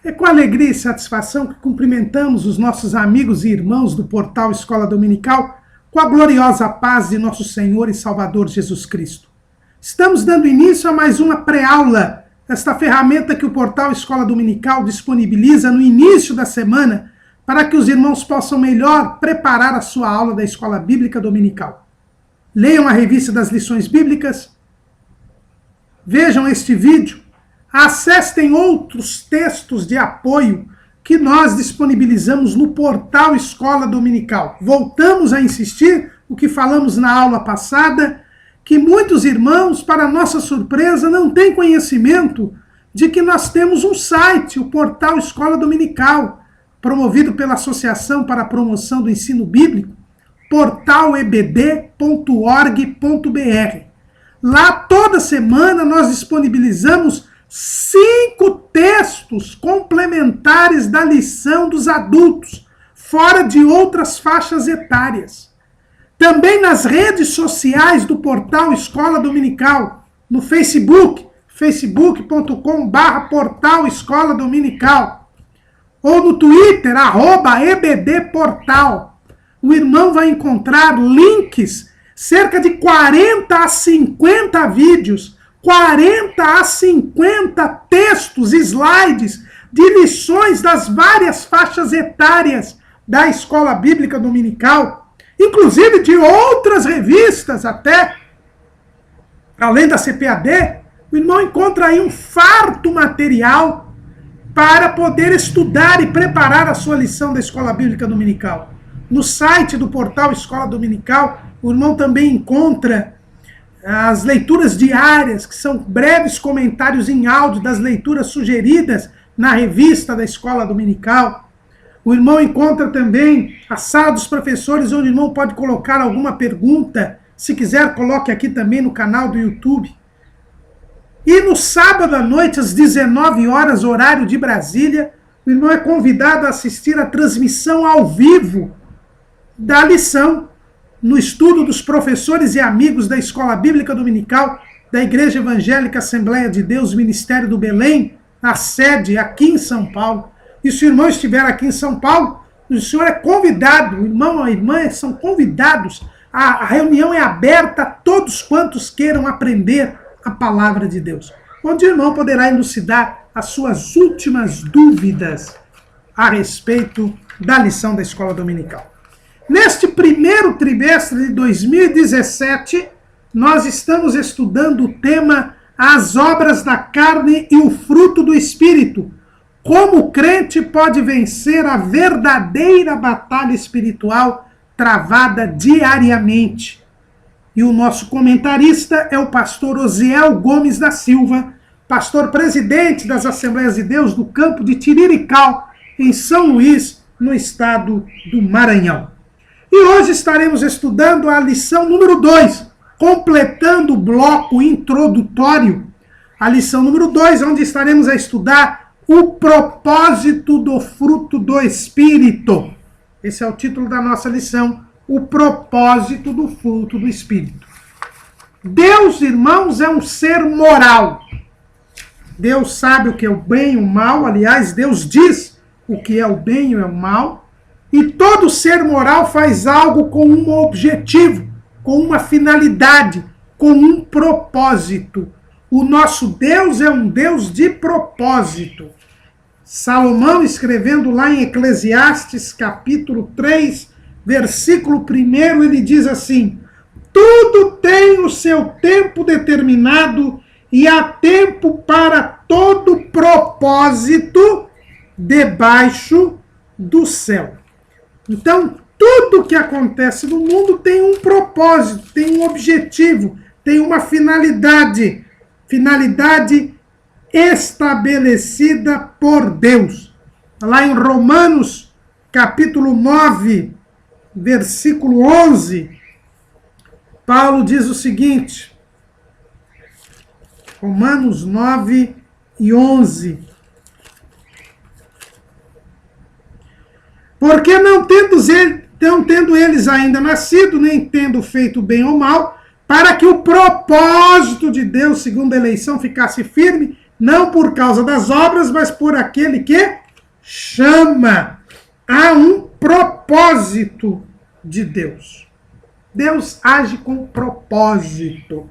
É com alegria e satisfação que cumprimentamos os nossos amigos e irmãos do portal Escola Dominical com a gloriosa paz de nosso Senhor e Salvador Jesus Cristo. Estamos dando início a mais uma pré-aula, esta ferramenta que o portal Escola Dominical disponibiliza no início da semana para que os irmãos possam melhor preparar a sua aula da Escola Bíblica Dominical. Leiam a revista das lições bíblicas, vejam este vídeo, acessem outros textos de apoio que nós disponibilizamos no portal Escola Dominical. Voltamos a insistir o que falamos na aula passada, que muitos irmãos, para nossa surpresa, não têm conhecimento de que nós temos um site, o portal Escola Dominical, promovido pela Associação para a Promoção do Ensino Bíblico, portalebd.org.br. Lá, toda semana, nós disponibilizamos 5 textos complementares da lição dos adultos, fora de outras faixas etárias. Também nas redes sociais do portal Escola Dominical, no Facebook, facebook.com/portal Escola Dominical, ou no Twitter, @ebdportal. O irmão vai encontrar links, cerca de 40 a 50 vídeos, 40 a 50 textos, slides, de lições das várias faixas etárias da Escola Bíblica Dominical, inclusive de outras revistas até, além da CPAD, o irmão encontra aí um farto material para poder estudar e preparar a sua lição da Escola Bíblica Dominical. No site do portal Escola Dominical, o irmão também encontra as leituras diárias, que são breves comentários em áudio das leituras sugeridas na revista da Escola Dominical. O irmão encontra também a sala dos professores, onde o irmão pode colocar alguma pergunta. Se quiser, coloque aqui também no canal do YouTube. E no sábado à noite, às 19 horas, horário de Brasília, o irmão é convidado a assistir a transmissão ao vivo da lição no estudo dos professores e amigos da Escola Bíblica Dominical da Igreja Evangélica Assembleia de Deus, Ministério do Belém, a sede aqui em São Paulo. E se o irmão estiver aqui em São Paulo, o senhor é convidado, o irmão ou a irmã são convidados, a reunião é aberta a todos quantos queiram aprender a palavra de Deus, onde o irmão poderá elucidar as suas últimas dúvidas a respeito da lição da Escola Dominical. Neste primeiro trimestre de 2017, nós estamos estudando o tema As Obras da Carne e o Fruto do Espírito. Como o crente pode vencer a verdadeira batalha espiritual travada diariamente. E o nosso comentarista é o pastor Osiel Gomes da Silva, pastor presidente das Assembleias de Deus do campo de Tirirical, em São Luís, no estado do Maranhão. E hoje estaremos estudando a lição número 2, completando o bloco introdutório. A lição número 2, onde estaremos a estudar o propósito do fruto do Espírito. Esse é o título da nossa lição, o propósito do fruto do Espírito. Deus, irmãos, é um ser moral. Deus sabe o que é o bem e o mal. Aliás, Deus diz o que é o bem e o mal. E todo ser moral faz algo com um objetivo, com uma finalidade, com um propósito. O nosso Deus é um Deus de propósito. Salomão, escrevendo lá em Eclesiastes, capítulo 3, versículo 1, ele diz assim: tudo tem o seu tempo determinado e há tempo para todo propósito debaixo do céu. Então, tudo que acontece no mundo tem um propósito, tem um objetivo, tem uma finalidade. Finalidade estabelecida por Deus. Lá em Romanos, capítulo 9, versículo 11, Paulo diz o seguinte, Romanos 9 e 11. Porque não tendo eles ainda nascido, nem tendo feito bem ou mal, para que o propósito de Deus, segundo a eleição, ficasse firme, não por causa das obras, mas por aquele que chama. Há um propósito de Deus. Deus age com propósito.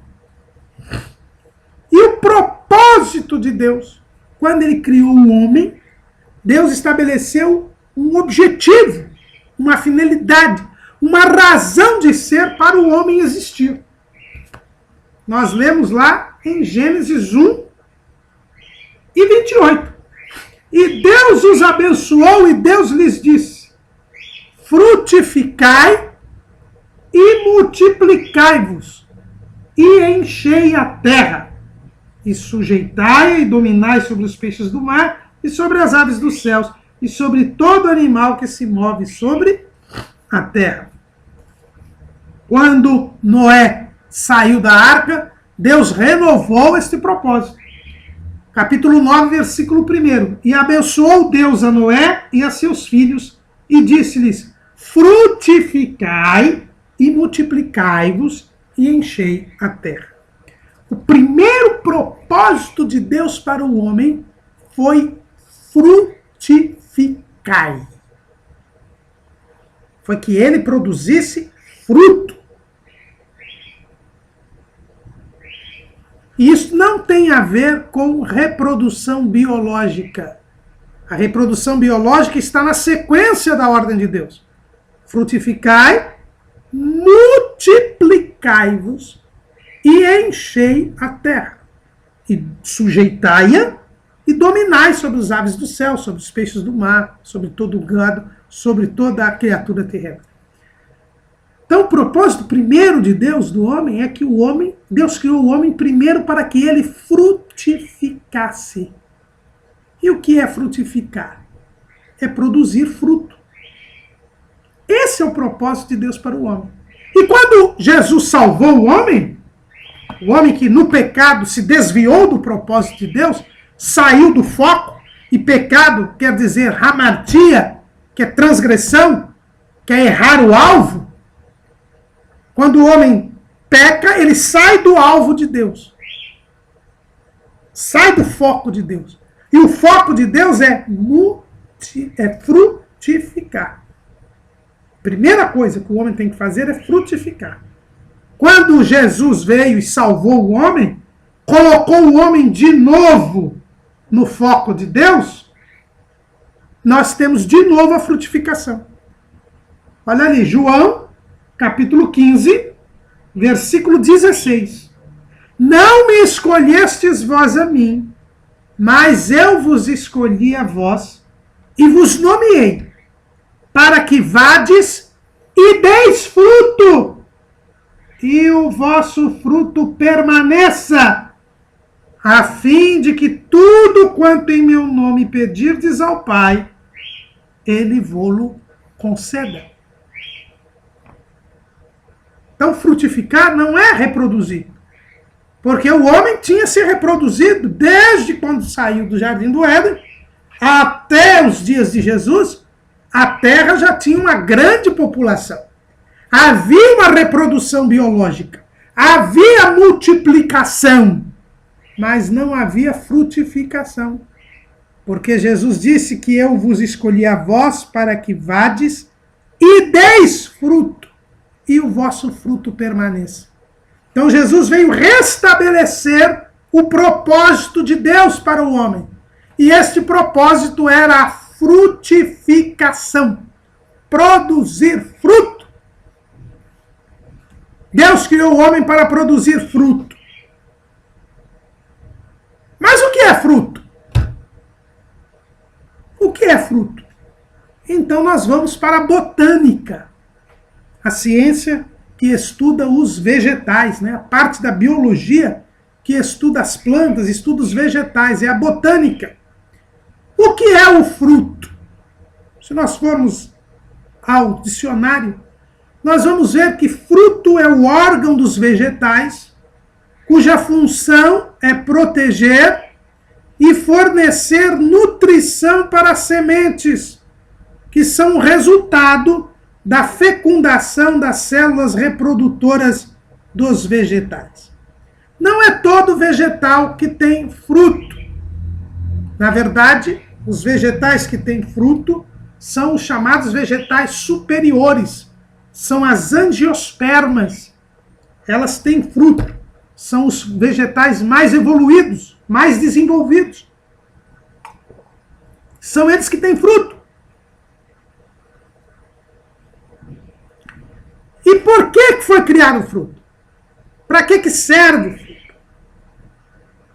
E o propósito de Deus, quando ele criou o homem, Deus estabeleceu um objetivo, uma finalidade, uma razão de ser para o homem existir. Nós lemos lá em Gênesis 1 e 28. E Deus os abençoou e Deus lhes disse: frutificai e multiplicai-vos, e enchei a terra, e sujeitai-a e dominai sobre os peixes do mar, e sobre as aves dos céus, e sobre todo animal que se move sobre a terra. Quando Noé saiu da arca, Deus renovou este propósito. Capítulo 9, versículo 1. E abençoou Deus a Noé e a seus filhos, e disse-lhes: frutificai e multiplicai-vos, e enchei a terra. O primeiro propósito de Deus para o homem foi frutificai. Foi que ele produzisse fruto. E isso não tem a ver com reprodução biológica. A reprodução biológica está na sequência da ordem de Deus. Frutificai, multiplicai-vos e enchei a terra. E sujeitai-a e dominai sobre as aves do céu, sobre os peixes do mar, sobre todo o gado, sobre toda a criatura terrestre. Então, o propósito primeiro de Deus, do homem, é que Deus criou o homem primeiro para que ele frutificasse. E o que é frutificar? É produzir fruto. Esse é o propósito de Deus para o homem. E quando Jesus salvou o homem que no pecado se desviou do propósito de Deus, saiu do foco, e pecado quer dizer hamartia, que é transgressão, que é errar o alvo. Quando o homem peca, ele sai do alvo de Deus. Sai do foco de Deus. E o foco de Deus é frutificar. Primeira coisa que o homem tem que fazer é frutificar. Quando Jesus veio e salvou o homem, colocou o homem de novo no foco de Deus, nós temos de novo a frutificação. Olha ali, João, capítulo 15, versículo 16. Não me escolhestes vós a mim, mas eu vos escolhi a vós e vos nomeei, para que vades e deis fruto, e o vosso fruto permaneça, a fim de que tudo quanto em meu nome pedirdes ao Pai, ele vô-lo conceda. Então, frutificar não é reproduzir. Porque o homem tinha se reproduzido desde quando saiu do Jardim do Éden até os dias de Jesus. A terra já tinha uma grande população. Havia uma reprodução biológica. Havia multiplicação. Mas não havia frutificação. Porque Jesus disse que eu vos escolhi a vós para que vades e deis fruto, e o vosso fruto permaneça. Então Jesus veio restabelecer o propósito de Deus para o homem. E este propósito era a frutificação. Produzir fruto. Deus criou o homem para produzir fruto. Mas o que é fruto? O que é fruto? Então nós vamos para a botânica. A ciência que estuda os vegetais, né? A parte da biologia que estuda as plantas, estuda os vegetais, é a botânica. O que é o fruto? Se nós formos ao dicionário, nós vamos ver que fruto é o órgão dos vegetais, cuja função é proteger e fornecer nutrição para as sementes, que são o resultado da fecundação das células reprodutoras dos vegetais. Não é todo vegetal que tem fruto. Na verdade, os vegetais que têm fruto são os chamados vegetais superiores. São as angiospermas. Elas têm fruto. São os vegetais mais evoluídos, mais desenvolvidos. São eles que têm fruto. E por que foi criado o fruto? Para que serve o fruto?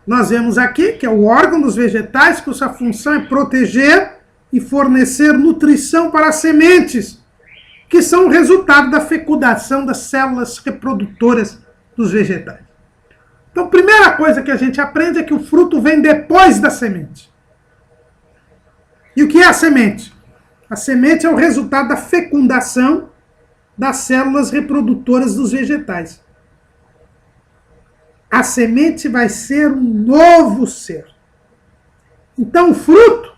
Nós vemos aqui que é o órgão dos vegetais, cuja função é proteger e fornecer nutrição para as sementes, que são o resultado da fecundação das células reprodutoras dos vegetais. Então, a primeira coisa que a gente aprende é que o fruto vem depois da semente. E o que é a semente? A semente é o resultado da fecundação das células reprodutoras dos vegetais. A semente vai ser um novo ser. Então, o fruto,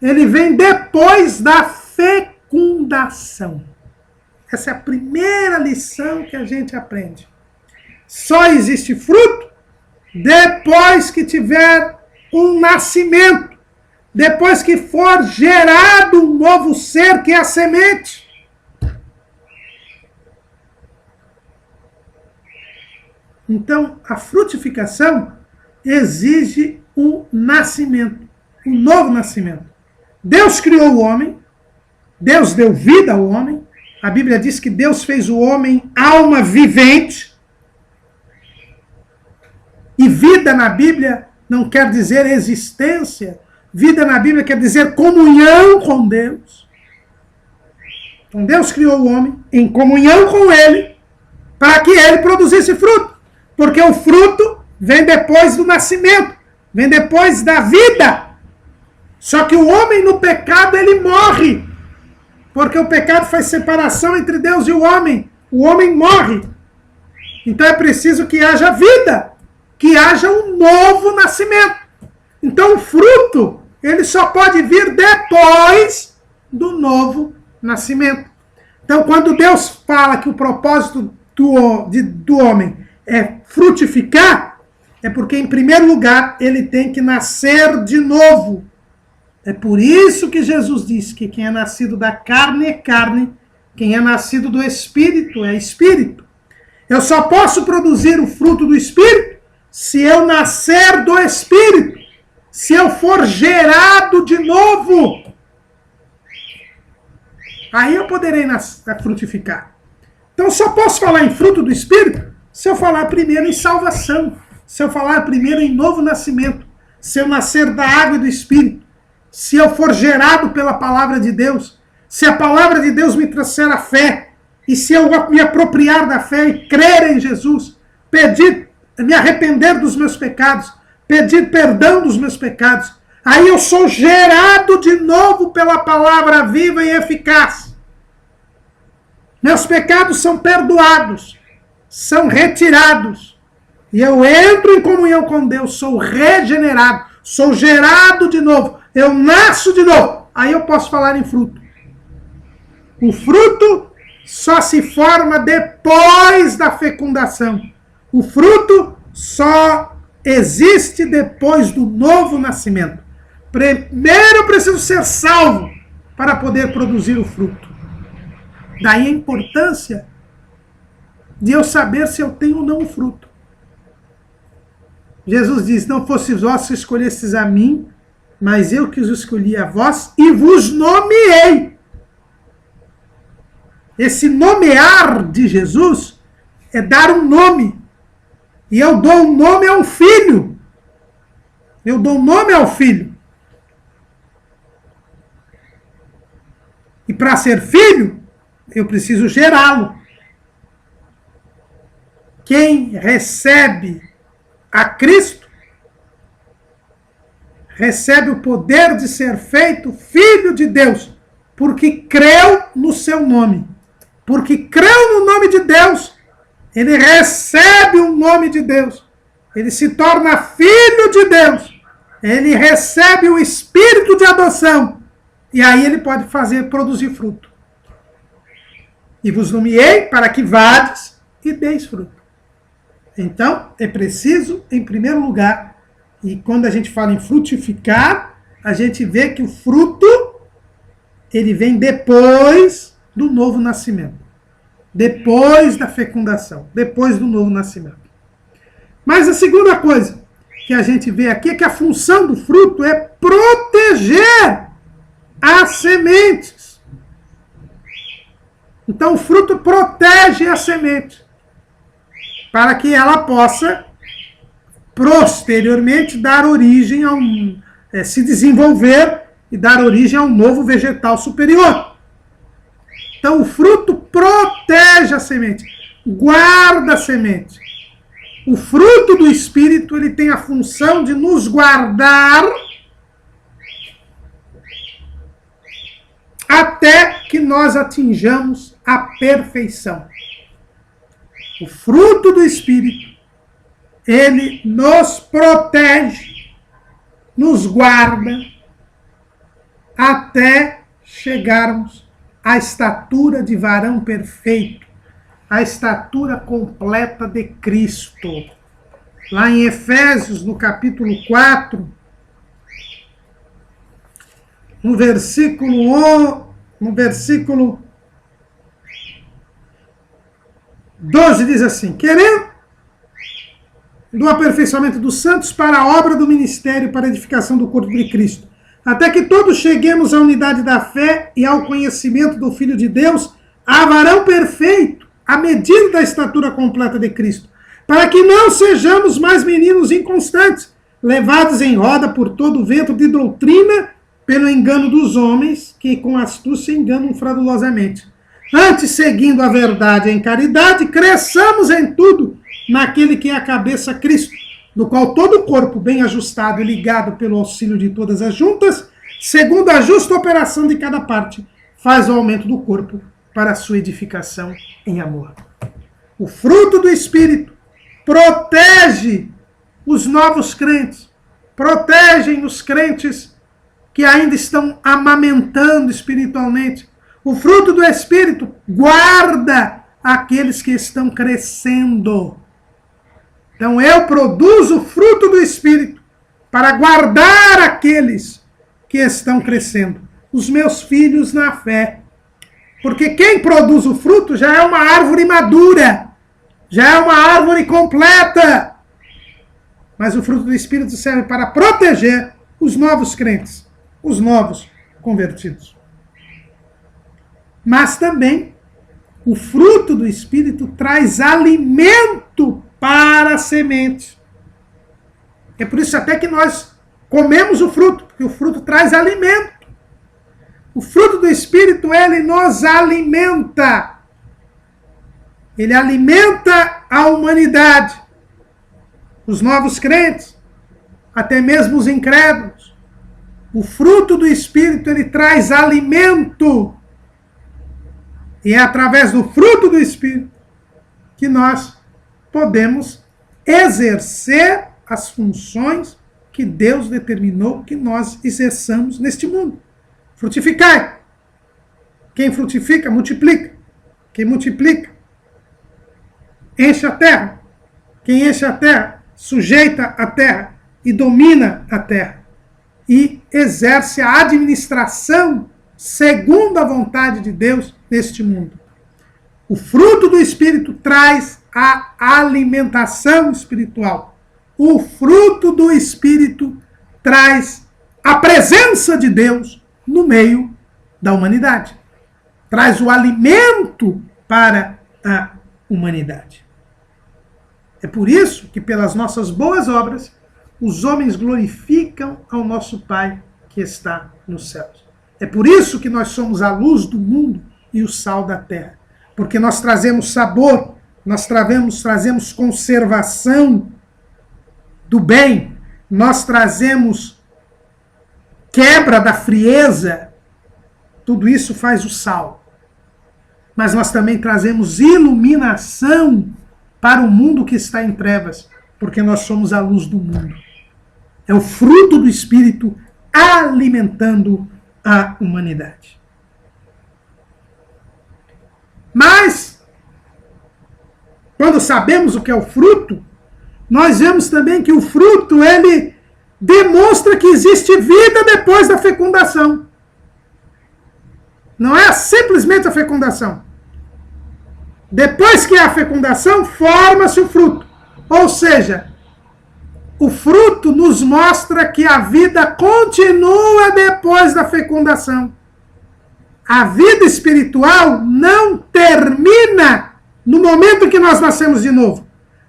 ele vem depois da fecundação. Essa é a primeira lição que a gente aprende. Só existe fruto depois que tiver um nascimento, depois que for gerado um novo ser, que é a semente. Então, a frutificação exige um nascimento, um novo nascimento. Deus criou o homem, Deus deu vida ao homem. A Bíblia diz que Deus fez o homem alma vivente. E vida na Bíblia não quer dizer existência. Vida na Bíblia quer dizer comunhão com Deus. Então Deus criou o homem em comunhão com ele, para que ele produzisse fruto. Porque o fruto vem depois do nascimento, vem depois da vida. Só que o homem no pecado, ele morre. Porque o pecado faz separação entre Deus e o homem. O homem morre. Então é preciso que haja vida, que haja um novo nascimento. Então o fruto, ele só pode vir depois do novo nascimento. Então quando Deus fala que o propósito do homem é frutificar, é porque, em primeiro lugar, ele tem que nascer de novo. É por isso que Jesus disse que quem é nascido da carne é carne, quem é nascido do Espírito é Espírito. Eu só posso produzir o fruto do Espírito se eu nascer do Espírito, se eu for gerado de novo. Aí eu poderei frutificar. Então, só posso falar em fruto do Espírito se eu falar primeiro em salvação, se eu falar primeiro em novo nascimento, se eu nascer da água e do Espírito, se eu for gerado pela palavra de Deus, se a palavra de Deus me trouxer a fé, e se eu me apropriar da fé e crer em Jesus, pedir, me arrepender dos meus pecados, pedir perdão dos meus pecados, aí eu sou gerado de novo pela palavra viva e eficaz. Meus pecados são perdoados, são retirados. E eu entro em comunhão com Deus, sou regenerado, sou gerado de novo, eu nasço de novo. Aí eu posso falar em fruto. O fruto só se forma depois da fecundação. O fruto só existe depois do novo nascimento. Primeiro eu preciso ser salvo para poder produzir o fruto. Daí a importância de eu saber se eu tenho ou não o fruto. Jesus diz, não fosse vós que escolhestes a mim, mas eu que os escolhi a vós e vos nomeei. Esse nomear de Jesus é dar um nome. E eu dou um nome ao filho. Eu dou um nome ao filho. E para ser filho, eu preciso gerá-lo. Quem recebe a Cristo, recebe o poder de ser feito filho de Deus, porque creu no seu nome. Porque creu no nome de Deus, ele recebe o nome de Deus. Ele se torna filho de Deus. Ele recebe o espírito de adoção. E aí ele pode produzir fruto. E vos nomeei para que vades e deis fruto. Então, é preciso, em primeiro lugar, E quando a gente fala em frutificar, a gente vê que o fruto, ele vem depois do novo nascimento. Depois da fecundação. Depois do novo nascimento. Mas a segunda coisa que a gente vê aqui é que a função do fruto é proteger as sementes. Então o fruto protege a semente para que ela possa posteriormente dar origem a se desenvolver e dar origem a um novo vegetal superior. Então o fruto protege a semente, guarda a semente. O fruto do Espírito, ele tem a função de nos guardar até que nós atinjamos a perfeição. O fruto do Espírito, ele nos protege, nos guarda, até chegarmos à estatura de varão perfeito, a estatura completa de Cristo. Lá em Efésios, no capítulo 4, no versículo 12, diz assim: querendo do aperfeiçoamento dos santos para a obra do ministério, para a edificação do corpo de Cristo, até que todos cheguemos à unidade da fé e ao conhecimento do Filho de Deus, a varão perfeito, à medida da estatura completa de Cristo, para que não sejamos mais meninos inconstantes, levados em roda por todo o vento de doutrina, pelo engano dos homens, que com astúcia enganam fraudulosamente. Antes, seguindo a verdade em caridade, cresçamos em tudo naquele que é a cabeça, Cristo, do qual todo o corpo, bem ajustado e ligado pelo auxílio de todas as juntas, segundo a justa operação de cada parte, faz o aumento do corpo para a sua edificação em amor. O fruto do Espírito protege os novos crentes, protegem os crentes que ainda estão amamentando espiritualmente. O fruto do Espírito guarda aqueles que estão crescendo. Então eu produzo o fruto do Espírito para guardar aqueles que estão crescendo, os meus filhos na fé. Porque quem produz o fruto já é uma árvore madura, já é uma árvore completa. Mas o fruto do Espírito serve para proteger os novos crentes, os novos convertidos. Mas também o fruto do Espírito traz alimento para a semente. É por isso até que nós comemos o fruto, porque o fruto traz alimento. O fruto do Espírito, ele nos alimenta. Ele alimenta a humanidade, os novos crentes, até mesmo os incrédulos. O fruto do Espírito, ele traz alimento. E é através do fruto do Espírito que nós podemos exercer as funções que Deus determinou que nós exerçamos neste mundo. Frutificai. Quem frutifica, multiplica. Quem multiplica, enche a terra. Quem enche a terra, sujeita a terra e domina a terra. E exerce a administração segundo a vontade de Deus neste mundo. O fruto do Espírito traz a alimentação espiritual. O fruto do Espírito traz a presença de Deus no meio da humanidade. Traz o alimento para a humanidade. É por isso que, pelas nossas boas obras, os homens glorificam ao nosso Pai que está nos céus. É por isso que nós somos a luz do mundo e o sal da terra. Porque nós trazemos sabor, nós trazemos conservação do bem, nós trazemos quebra da frieza. Tudo isso faz o sal. Mas nós também trazemos iluminação para o mundo que está em trevas, porque nós somos a luz do mundo. É o fruto do Espírito alimentando a humanidade. Mas, quando sabemos o que é o fruto, nós vemos também que o fruto, ele demonstra que existe vida depois da fecundação. Não é simplesmente a fecundação. Depois que há a fecundação, forma-se o fruto. Ou seja, o fruto nos mostra que a vida continua depois da fecundação. A vida espiritual não termina no momento que nós nascemos de novo,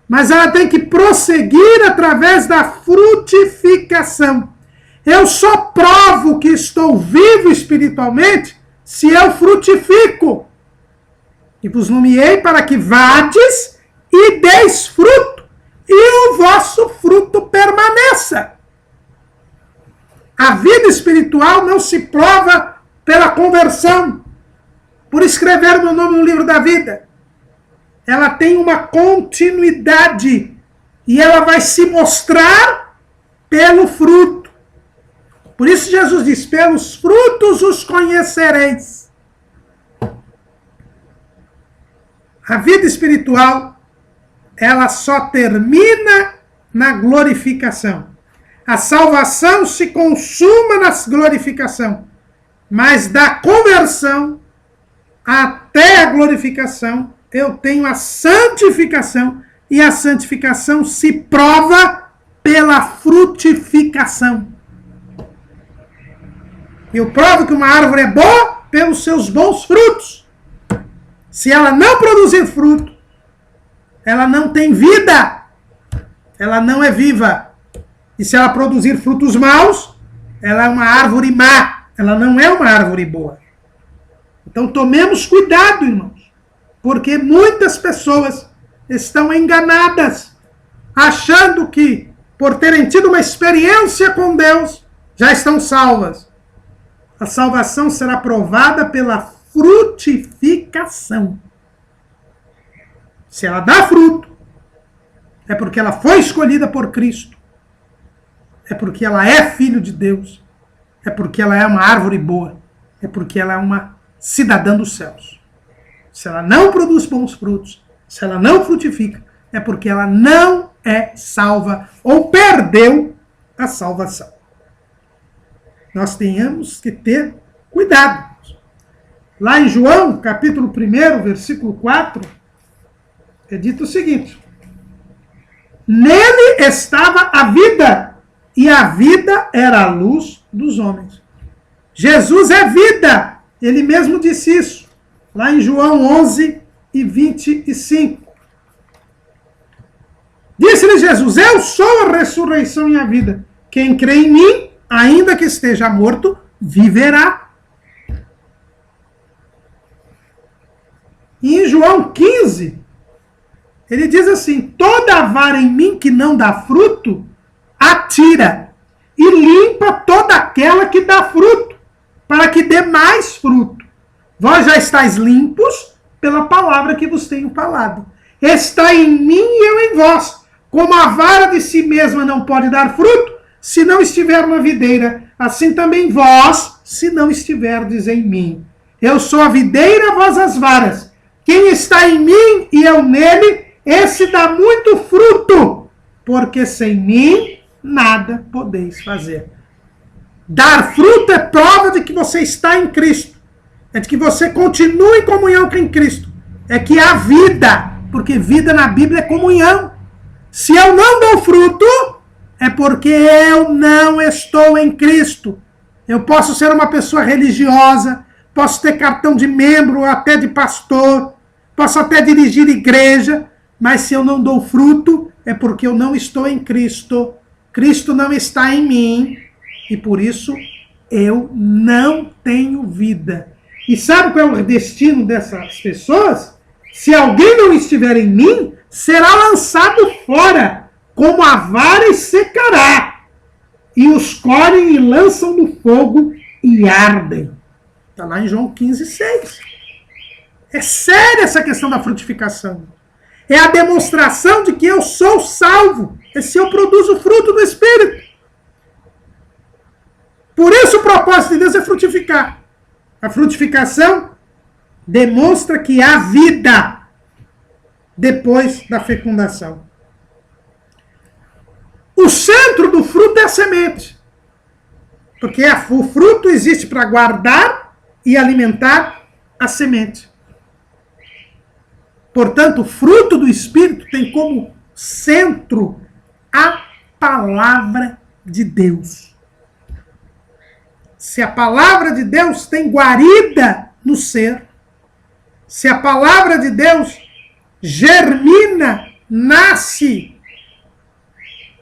mas ela tem que prosseguir através da frutificação. Eu só provo que estou vivo espiritualmente se eu frutifico. E vos nomeei para que vades e deis fruto, e o vosso fruto permaneça. A vida espiritual não se prova pela conversão, por escrever meu nome no livro da vida. Ela tem uma continuidade, e ela vai se mostrar pelo fruto. Por isso Jesus diz, pelos frutos os conhecereis. A vida espiritual, ela só termina na glorificação. A salvação se consuma na glorificação, mas da conversão até a glorificação, eu tenho a santificação, e a santificação se prova pela frutificação. Eu provo que uma árvore é boa pelos seus bons frutos. Se ela não produzir fruto, ela não tem vida. Ela não é viva. E se ela produzir frutos maus, ela é uma árvore má. Ela não é uma árvore boa. Então tomemos cuidado, irmãos. Porque muitas pessoas estão enganadas, achando que, por terem tido uma experiência com Deus, já estão salvas. A salvação será provada pela frutificação. Se ela dá fruto, é porque ela foi escolhida por Cristo. É porque ela é filho de Deus. É porque ela é uma árvore boa. É porque ela é uma cidadã dos céus. Se ela não produz bons frutos, se ela não frutifica, é porque ela não é salva ou perdeu a salvação. Nós tenhamos que ter cuidado. Lá em João, capítulo 1, versículo 4, é dito o seguinte: nele estava a vida, e a vida era a luz dos homens. Jesus é vida. Ele mesmo disse isso, lá em João 11 e 25. Disse-lhe Jesus, eu sou a ressurreição e a vida. Quem crê em mim, ainda que esteja morto, viverá. E em João 15, ele diz assim, toda vara em mim que não dá fruto, atira, e limpa toda aquela que dá fruto, para que dê mais fruto. Vós já estáis limpos pela palavra que vos tenho falado. Está em mim e eu em vós. Como a vara de si mesma não pode dar fruto, se não estiver na videira, assim também vós, se não estiverdes em mim. Eu sou a videira, vós as varas. Quem está em mim e eu nele, esse dá muito fruto, porque sem mim nada podeis fazer. Dar fruto é prova de que você está em Cristo. É de que você continua em comunhão com Cristo. É que há vida, porque vida na Bíblia é comunhão. Se eu não dou fruto, é porque eu não estou em Cristo. Eu posso ser uma pessoa religiosa, posso ter cartão de membro, até de pastor, posso até dirigir igreja, mas se eu não dou fruto, é porque eu não estou em Cristo. Cristo não está em mim, e por isso eu não tenho vida. E sabe qual é o destino dessas pessoas? Se alguém não estiver em mim, será lançado fora, como a vara e secará. E os colhem e lançam no fogo e ardem. Está lá em João 15, 6. É séria essa questão da frutificação. É a demonstração de que eu sou salvo. É se eu produzo o fruto do Espírito. Por isso o propósito de Deus é frutificar. A frutificação demonstra que há vida depois da fecundação. O centro do fruto é a semente. Porque o fruto existe para guardar e alimentar a semente. Portanto, o fruto do Espírito tem como centro a palavra de Deus. Se a palavra de Deus tem guarida no ser, se a palavra de Deus germina, nasce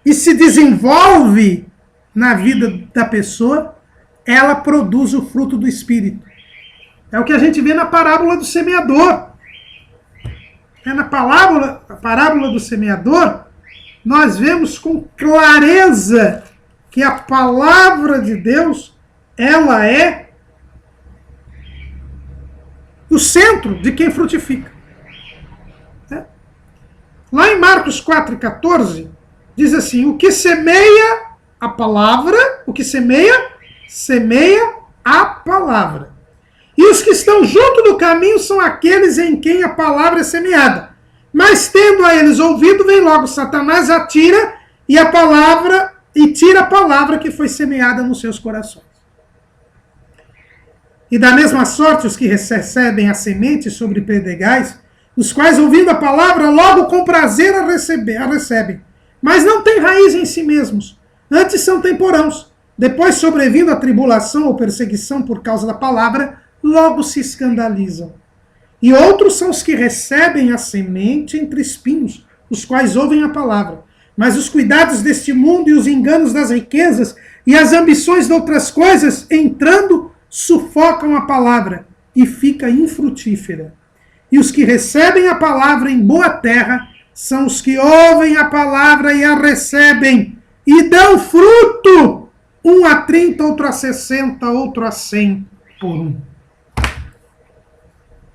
e se desenvolve na vida da pessoa, ela produz o fruto do Espírito. É o que a gente vê na parábola do semeador. Na parábola do semeador, nós vemos com clareza que a palavra de Deus, ela é o centro de quem frutifica. Lá em Marcos 4,14, diz assim: o que semeia a palavra, o que semeia, semeia a palavra. E os que estão junto do caminho são aqueles em quem a palavra é semeada. Mas tendo a eles ouvido, vem logo Satanás, atira e tira a palavra que foi semeada nos seus corações. E da mesma sorte os que recebem a semente sobre pedregais, os quais, ouvindo a palavra, logo com prazer a recebem. Mas não têm raiz em si mesmos, antes são temporãos. Depois, sobrevindo a tribulação ou perseguição por causa da palavra, logo se escandalizam. E outros são os que recebem a semente entre espinhos, os quais ouvem a palavra. Mas os cuidados deste mundo e os enganos das riquezas e as ambições de outras coisas, entrando, sufocam a palavra e fica infrutífera. E os que recebem a palavra em boa terra são os que ouvem a palavra e a recebem e dão fruto, um a 30, outro a 60, outro a 100 por um.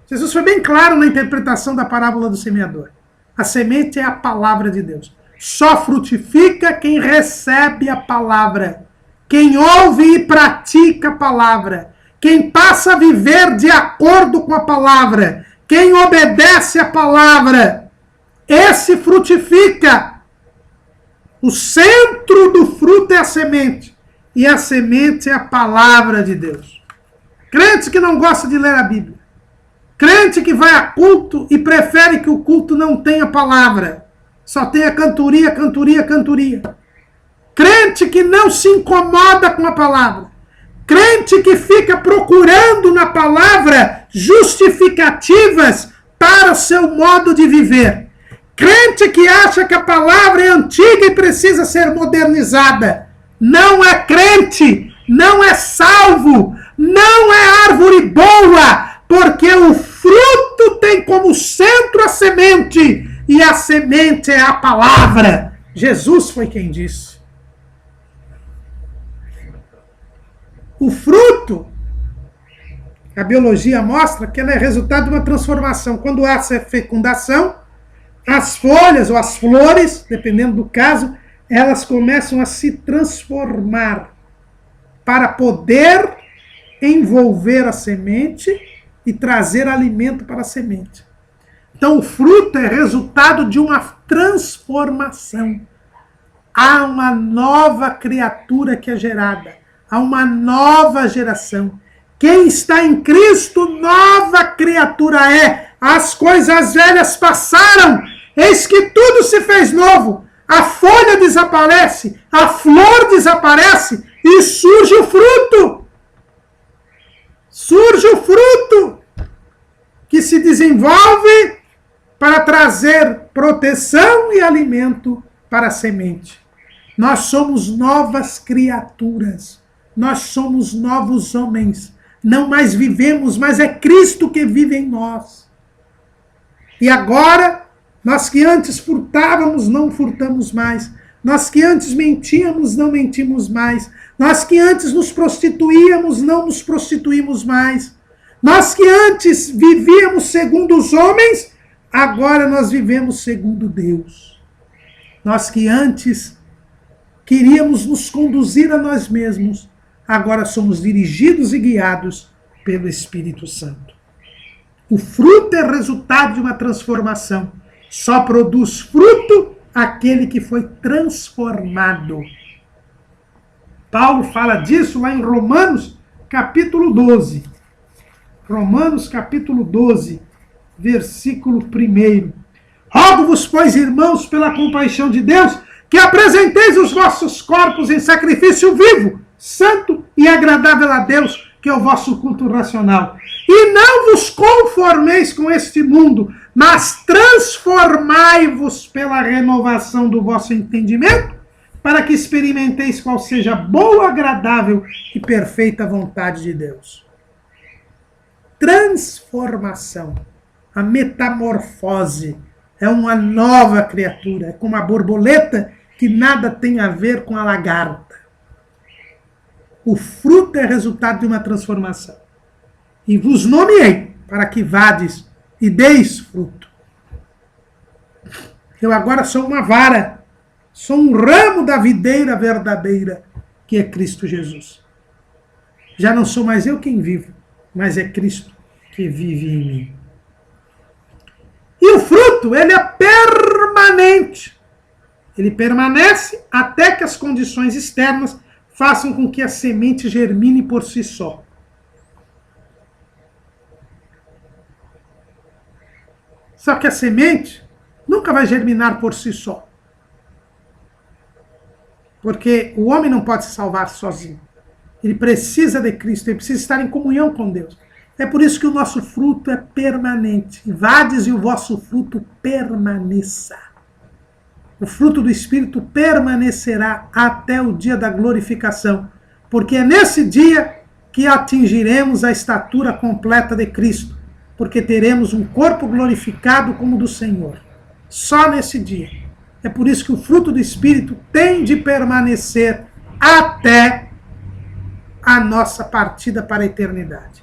Jesus foi bem claro na interpretação da parábola do semeador. A semente é a palavra de Deus. Só frutifica quem recebe a palavra, quem ouve e pratica a palavra, quem passa a viver de acordo com a palavra, quem obedece a palavra, esse frutifica. O centro do fruto é a semente, e a semente é a palavra de Deus. Crente que não gosta de ler a Bíblia, crente que vai a culto e prefere que o culto não tenha palavra, só tenha cantoria, cantoria, cantoria. Crente que não se incomoda com a palavra, crente que fica procurando na palavra justificativas para o seu modo de viver. Crente que acha que a palavra é antiga e precisa ser modernizada. Não é crente, não é salvo, não é árvore boa, porque o fruto tem como centro a semente, e a semente é a palavra. Jesus foi quem disse. O fruto, a biologia mostra que ela é resultado de uma transformação. Quando há essa fecundação, as folhas ou as flores, dependendo do caso, elas começam a se transformar para poder envolver a semente e trazer alimento para a semente. Então o fruto é resultado de uma transformação. Há uma nova criatura que é gerada. Há uma nova geração. Quem está em Cristo, nova criatura é. As coisas velhas passaram, eis que tudo se fez novo. A folha desaparece, a flor desaparece e surge o fruto. Surge o fruto que se desenvolve para trazer proteção e alimento para a semente. Nós somos novas criaturas. Nós somos novos homens. Não mais vivemos, mas é Cristo que vive em nós. E agora, nós que antes furtávamos, não furtamos mais. Nós que antes mentíamos, não mentimos mais. Nós que antes nos prostituíamos, não nos prostituímos mais. Nós que antes vivíamos segundo os homens, agora nós vivemos segundo Deus. Nós que antes queríamos nos conduzir a nós mesmos, agora somos dirigidos e guiados pelo Espírito Santo. O fruto é resultado de uma transformação. Só produz fruto aquele que foi transformado. Paulo fala disso lá em Romanos, capítulo 12. Romanos, capítulo 12, versículo 1. Rogo-vos, pois, irmãos, pela compaixão de Deus, que apresenteis os vossos corpos em sacrifício vivo, santo e agradável a Deus, que é o vosso culto racional. E não vos conformeis com este mundo, mas transformai-vos pela renovação do vosso entendimento, para que experimenteis qual seja a boa, agradável e perfeita vontade de Deus. Transformação, a metamorfose, é uma nova criatura, é como a borboleta que nada tem a ver com a lagarta. O fruto é resultado de uma transformação. E vos nomeei para que vades e deis fruto. Eu agora sou uma vara, sou um ramo da videira verdadeira, que é Cristo Jesus. Já não sou mais eu quem vivo, mas é Cristo que vive em mim. E o fruto, ele é permanente. Ele permanece até que as condições externas façam com que a semente germine por si só. Só que a semente nunca vai germinar por si só. Porque o homem não pode se salvar sozinho. Ele precisa de Cristo, ele precisa estar em comunhão com Deus. É por isso que o nosso fruto é permanente. Vades e o vosso fruto permaneça. O fruto do Espírito permanecerá até o dia da glorificação. Porque é nesse dia que atingiremos a estatura completa de Cristo. Porque teremos um corpo glorificado como o do Senhor. Só nesse dia. É por isso que o fruto do Espírito tem de permanecer até a nossa partida para a eternidade.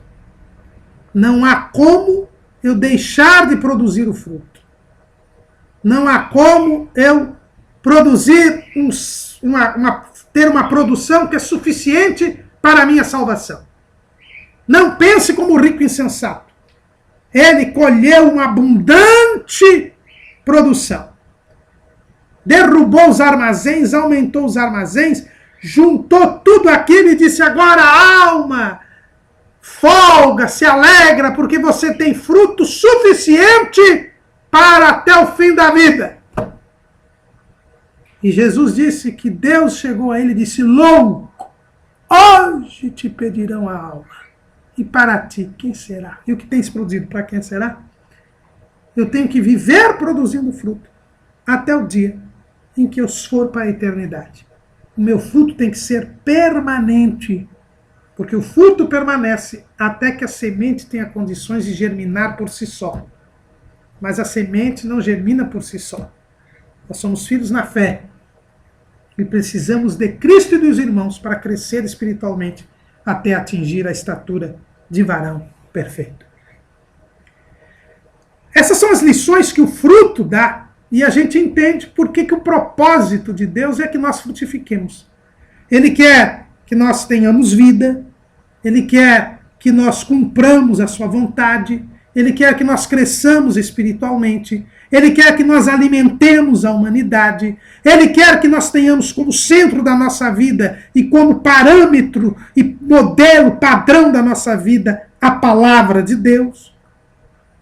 Não há como eu deixar de produzir o fruto. Não há como eu produzir ter uma produção que é suficiente para a minha salvação. Não pense como o rico insensato. Ele colheu uma abundante produção. Derrubou os armazéns, aumentou os armazéns, juntou tudo aquilo e disse: agora alma, folga, se alegra, porque você tem fruto suficiente para até o fim da vida. E Jesus disse que Deus chegou a ele e disse: louco, hoje te pedirão a alma. E para ti, quem será? E o que tens produzido, para quem será? Eu tenho que viver produzindo fruto até o dia em que eu for para a eternidade. O meu fruto tem que ser permanente, porque o fruto permanece até que a semente tenha condições de germinar por si só. Mas a semente não germina por si só. Nós somos filhos na fé e precisamos de Cristo e dos irmãos para crescer espiritualmente até atingir a estatura de varão perfeito. Essas são as lições que o fruto dá, e a gente entende por que o propósito de Deus é que nós frutifiquemos. Ele quer que nós tenhamos vida, Ele quer que nós cumpramos a sua vontade, Ele quer que nós cresçamos espiritualmente, Ele quer que nós alimentemos a humanidade, Ele quer que nós tenhamos como centro da nossa vida e como parâmetro e modelo, padrão da nossa vida, a palavra de Deus.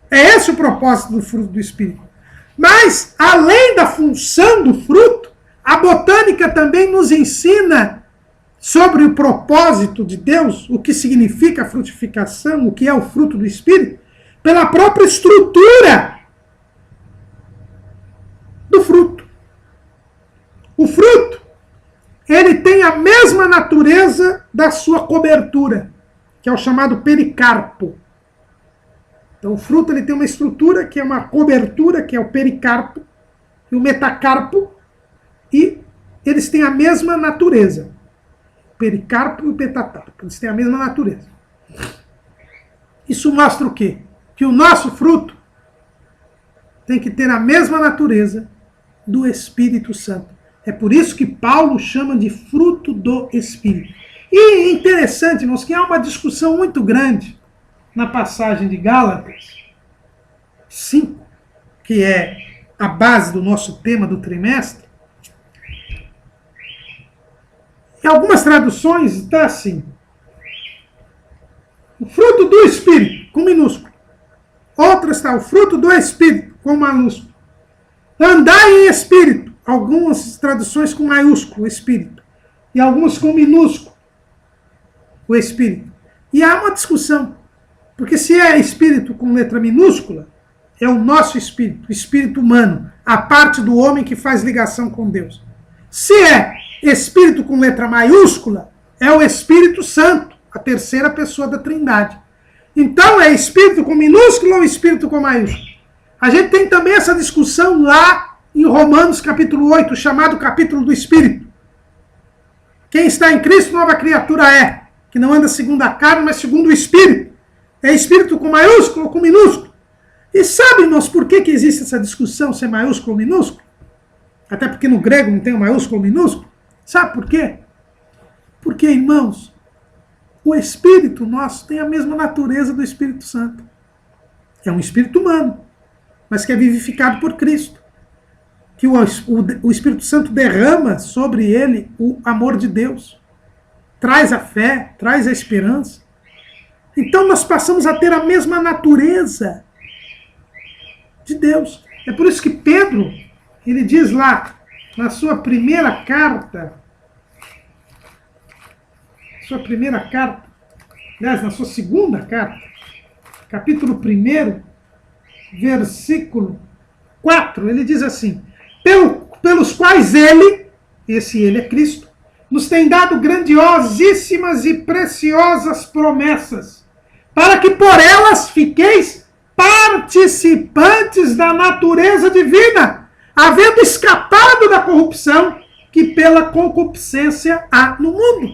É esse o propósito do fruto do Espírito. Mas, além da função do fruto, a botânica também nos ensina sobre o propósito de Deus, o que significa a frutificação, o que é o fruto do Espírito, pela própria estrutura do fruto. O fruto, ele tem a mesma natureza da sua cobertura, que é o chamado pericarpo. Então o fruto ele tem uma estrutura que é uma cobertura, que é o pericarpo, e o metacarpo, e eles têm a mesma natureza. O pericarpo e o metacarpo, eles têm a mesma natureza. Isso mostra o quê? Que o nosso fruto tem que ter a mesma natureza do Espírito Santo. É por isso que Paulo chama de fruto do Espírito. E interessante, irmãos, que há uma discussão muito grande na passagem de Gálatas 5, que é a base do nosso tema do trimestre, em algumas traduções está assim: o fruto do Espírito, com minúsculo. Outras está o fruto do Espírito, com maiúsculo. Andar em Espírito, algumas traduções com maiúsculo, Espírito. E algumas com minúsculo, o Espírito. E há uma discussão, porque se é Espírito com letra minúscula, é o nosso Espírito, o Espírito humano, a parte do homem que faz ligação com Deus. Se é Espírito com letra maiúscula, é o Espírito Santo, a terceira pessoa da Trindade. Então é Espírito com minúsculo ou Espírito com maiúsculo? A gente tem também essa discussão lá em Romanos capítulo 8, chamado capítulo do Espírito. Quem está em Cristo, nova criatura é, que não anda segundo a carne, mas segundo o Espírito. É Espírito com maiúsculo ou com minúsculo? E sabe, irmãos, por que existe essa discussão se é maiúsculo ou minúsculo? Até porque no grego não tem o maiúsculo ou minúsculo. Sabe por quê? Porque, irmãos, o Espírito nosso tem a mesma natureza do Espírito Santo. É um Espírito humano, mas que é vivificado por Cristo. Que o Espírito Santo derrama sobre ele o amor de Deus. Traz a fé, traz a esperança. Então nós passamos a ter a mesma natureza de Deus. É por isso que Pedro, ele diz lá, na sua primeira carta, aliás, na sua segunda carta, capítulo 1, versículo 4, ele diz assim: pelos quais ele, esse ele é Cristo, nos tem dado grandiosíssimas e preciosas promessas, para que por elas fiqueis participantes da natureza divina, havendo escapado da corrupção que pela concupiscência há no mundo.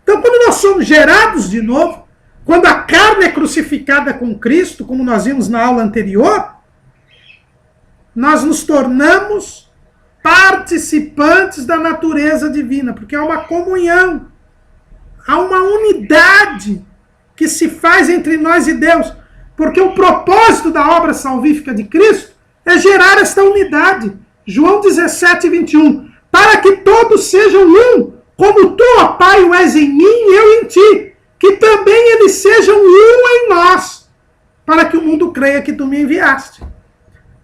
Então, quando nós somos gerados de novo, quando a carne é crucificada com Cristo, como nós vimos na aula anterior, nós nos tornamos participantes da natureza divina, porque há uma comunhão, há uma unidade que se faz entre nós e Deus, porque o propósito da obra salvífica de Cristo é gerar esta unidade. João 17:21, para que todos sejam um, como tu, ó Pai, o és em mim e eu em ti, que também eles sejam um em nós, para que o mundo creia que tu me enviaste.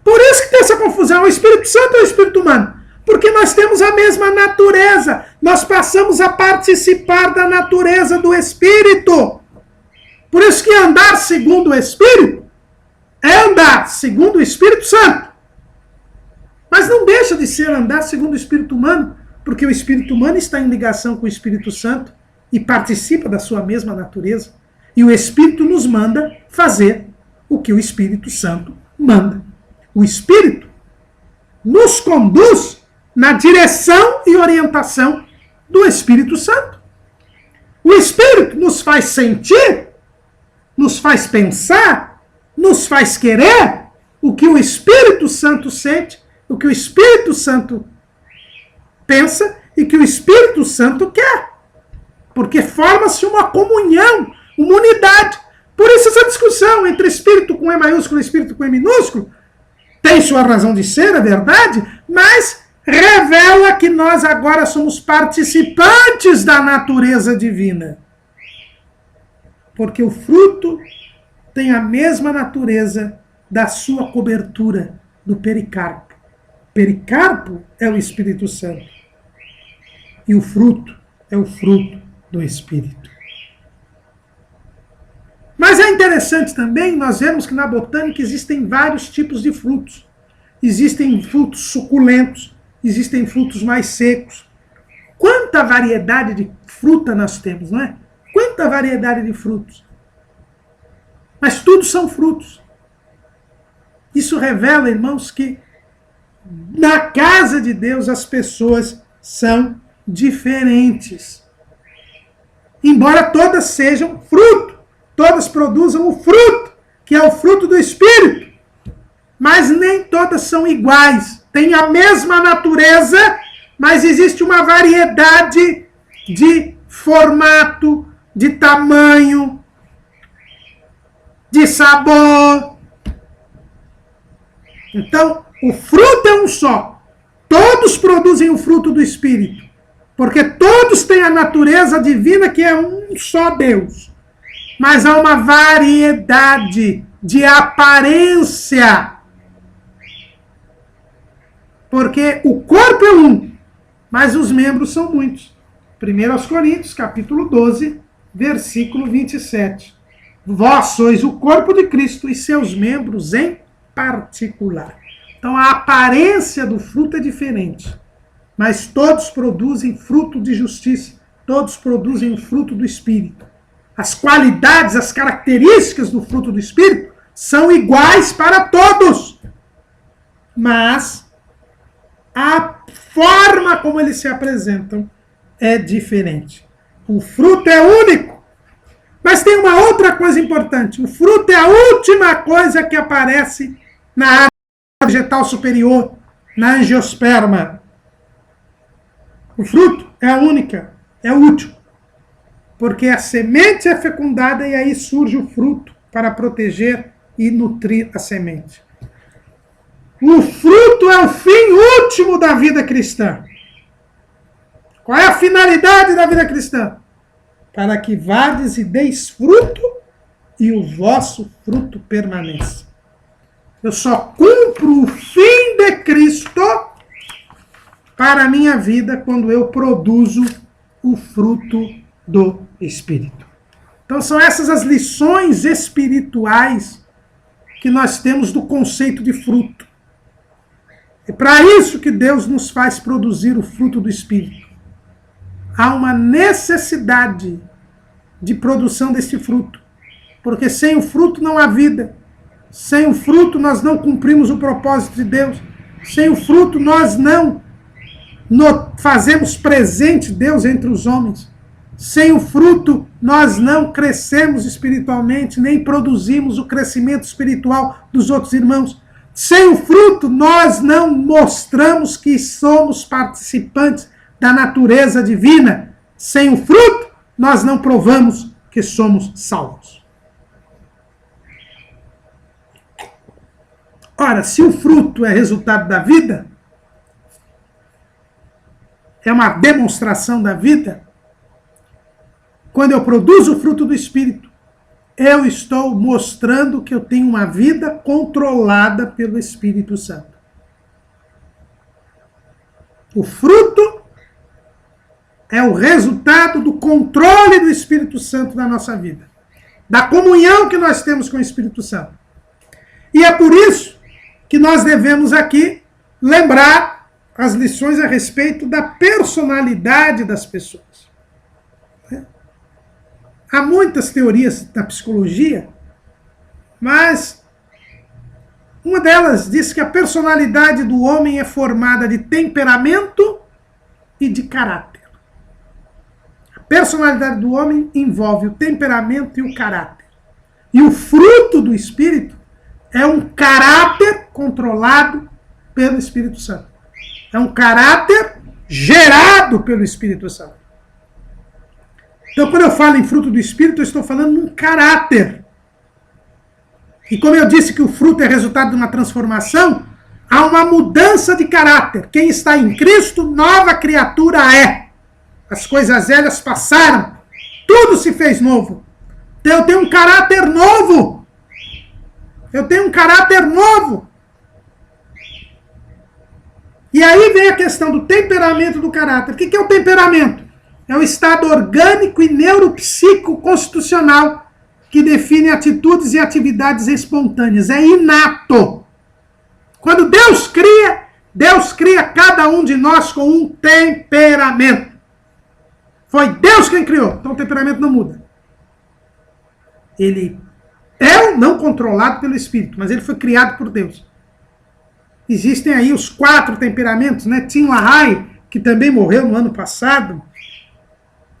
Por isso que tem essa confusão, o Espírito Santo ou o Espírito humano? Porque nós temos a mesma natureza, nós passamos a participar da natureza do Espírito. Por isso que andar segundo o Espírito é andar segundo o Espírito Santo. Mas não deixa de ser andar segundo o Espírito humano, porque o Espírito humano está em ligação com o Espírito Santo e participa da sua mesma natureza. E o Espírito nos manda fazer o que o Espírito Santo manda. O Espírito nos conduz na direção e orientação do Espírito Santo. O Espírito nos faz sentir, nos faz pensar, nos faz querer o que o Espírito Santo sente, o que o Espírito Santo pensa e que o Espírito Santo quer. Porque forma-se uma comunhão, uma unidade. Por isso essa discussão entre Espírito com E maiúsculo e Espírito com E minúsculo tem sua razão de ser, é verdade, mas revela que nós agora somos participantes da natureza divina. Porque o fruto tem a mesma natureza da sua cobertura, do pericarpo. O pericarpo é o Espírito Santo. E o fruto é o fruto do Espírito. Mas é interessante também nós vemos que na botânica existem vários tipos de frutos. Existem frutos suculentos, existem frutos mais secos. Quanta variedade de fruta nós temos, não é? Quanta variedade de frutos. Mas tudo são frutos. Isso revela, irmãos, que na casa de Deus as pessoas são diferentes. Embora todas sejam fruto, todas produzam o fruto, que é o fruto do Espírito. Mas nem todas são iguais. Têm a mesma natureza, mas existe uma variedade de formato, de tamanho, de sabor. Então, O fruto é um só. Todos produzem o fruto do Espírito. Porque todos têm a natureza divina, que é um só Deus. Mas há uma variedade de aparência. Porque o corpo é um, mas os membros são muitos. 1 Coríntios, capítulo 12, versículo 27. Vós sois o corpo de Cristo e seus membros em particular. Então a aparência do fruto é diferente. Mas todos produzem fruto de justiça. Todos produzem o fruto do Espírito. As qualidades, as características do fruto do Espírito são iguais para todos. Mas a forma como eles se apresentam é diferente. O fruto é único. Mas tem uma outra coisa importante. O fruto é a última coisa que aparece na área vegetal superior, na angiosperma. O fruto é a única, é o último. Porque a semente é fecundada e aí surge o fruto para proteger e nutrir a semente. O fruto é o fim último da vida cristã. Qual é a finalidade da vida cristã? Para que vades e deis fruto e o vosso fruto permaneça. Eu só cumpro o fim de Cristo para a minha vida quando eu produzo o fruto do Espírito. Então são essas as lições espirituais que nós temos do conceito de fruto. É para isso que Deus nos faz produzir o fruto do Espírito. Há uma necessidade de produção desse fruto. Porque sem o fruto não há vida. Sem o fruto nós não cumprimos o propósito de Deus. Sem o fruto nós não fazemos presente Deus entre os homens. Sem o fruto nós não crescemos espiritualmente, nem produzimos o crescimento espiritual dos outros irmãos. Sem o fruto nós não mostramos que somos participantes da natureza divina. Sem o fruto nós não provamos que somos salvos. Ora, se o fruto é resultado da vida, é uma demonstração da vida, quando eu produzo o fruto do Espírito, eu estou mostrando que eu tenho uma vida controlada pelo Espírito Santo. O fruto é o resultado do controle do Espírito Santo na nossa vida, da comunhão que nós temos com o Espírito Santo. E é por isso que nós devemos aqui lembrar as lições a respeito da personalidade das pessoas. Há muitas teorias da psicologia, mas uma delas diz que a personalidade do homem é formada de temperamento e de caráter. A personalidade do homem envolve o temperamento e o caráter. E o fruto do Espírito é um caráter controlado pelo Espírito Santo. É um caráter gerado pelo Espírito Santo. Então, quando eu falo em fruto do Espírito, eu estou falando num caráter. E como eu disse que o fruto é resultado de uma transformação, há uma mudança de caráter. Quem está em Cristo, nova criatura é. As coisas velhas passaram, tudo se fez novo. Então eu tenho um caráter novo. Eu tenho um caráter novo. E aí vem a questão do temperamento do caráter. O que é o temperamento? É o estado orgânico e neuropsico-constitucional que define atitudes e atividades espontâneas. É inato. Quando Deus cria cada um de nós com um temperamento. Foi Deus quem criou, então o temperamento não muda. Ele é não controlado pelo Espírito, mas ele foi criado por Deus. Existem aí os 4 temperamentos, né? Tim LaHaye, que também morreu no ano passado,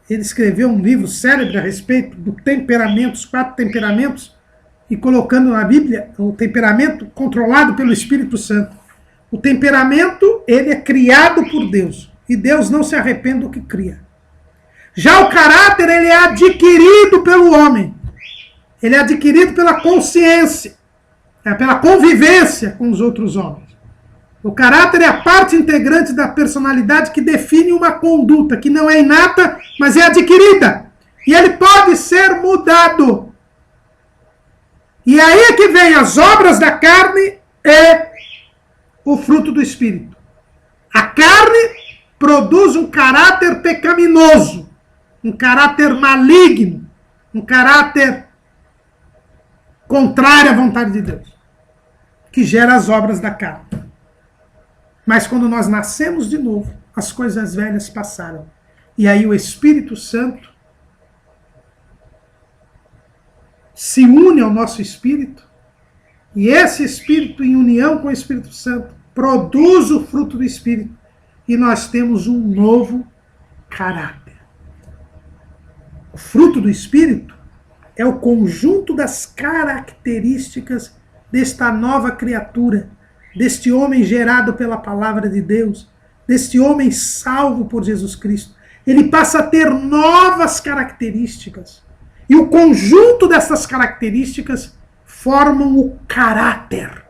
ele escreveu um livro célebre a respeito do temperamento, os 4 temperamentos, e colocando na Bíblia o temperamento controlado pelo Espírito Santo. O temperamento, ele é criado por Deus, e Deus não se arrepende do que cria. Já o caráter, ele é adquirido pelo homem. Ele é adquirido pela consciência, pela convivência com os outros homens. O caráter é a parte integrante da personalidade que define uma conduta que não é inata, mas é adquirida. E ele pode ser mudado. E aí é que vem as obras da carne e o fruto do Espírito. A carne produz um caráter pecaminoso, um caráter maligno, um caráter contrário à vontade de Deus, que gera as obras da carne. Mas quando nós nascemos de novo, as coisas velhas passaram. E aí o Espírito Santo se une ao nosso espírito, e esse espírito, em união com o Espírito Santo, produz o fruto do Espírito, e nós temos um novo caráter. O fruto do Espírito é o conjunto das características desta nova criatura, deste homem gerado pela palavra de Deus, deste homem salvo por Jesus Cristo. Ele passa a ter novas características. E o conjunto dessas características formam o caráter,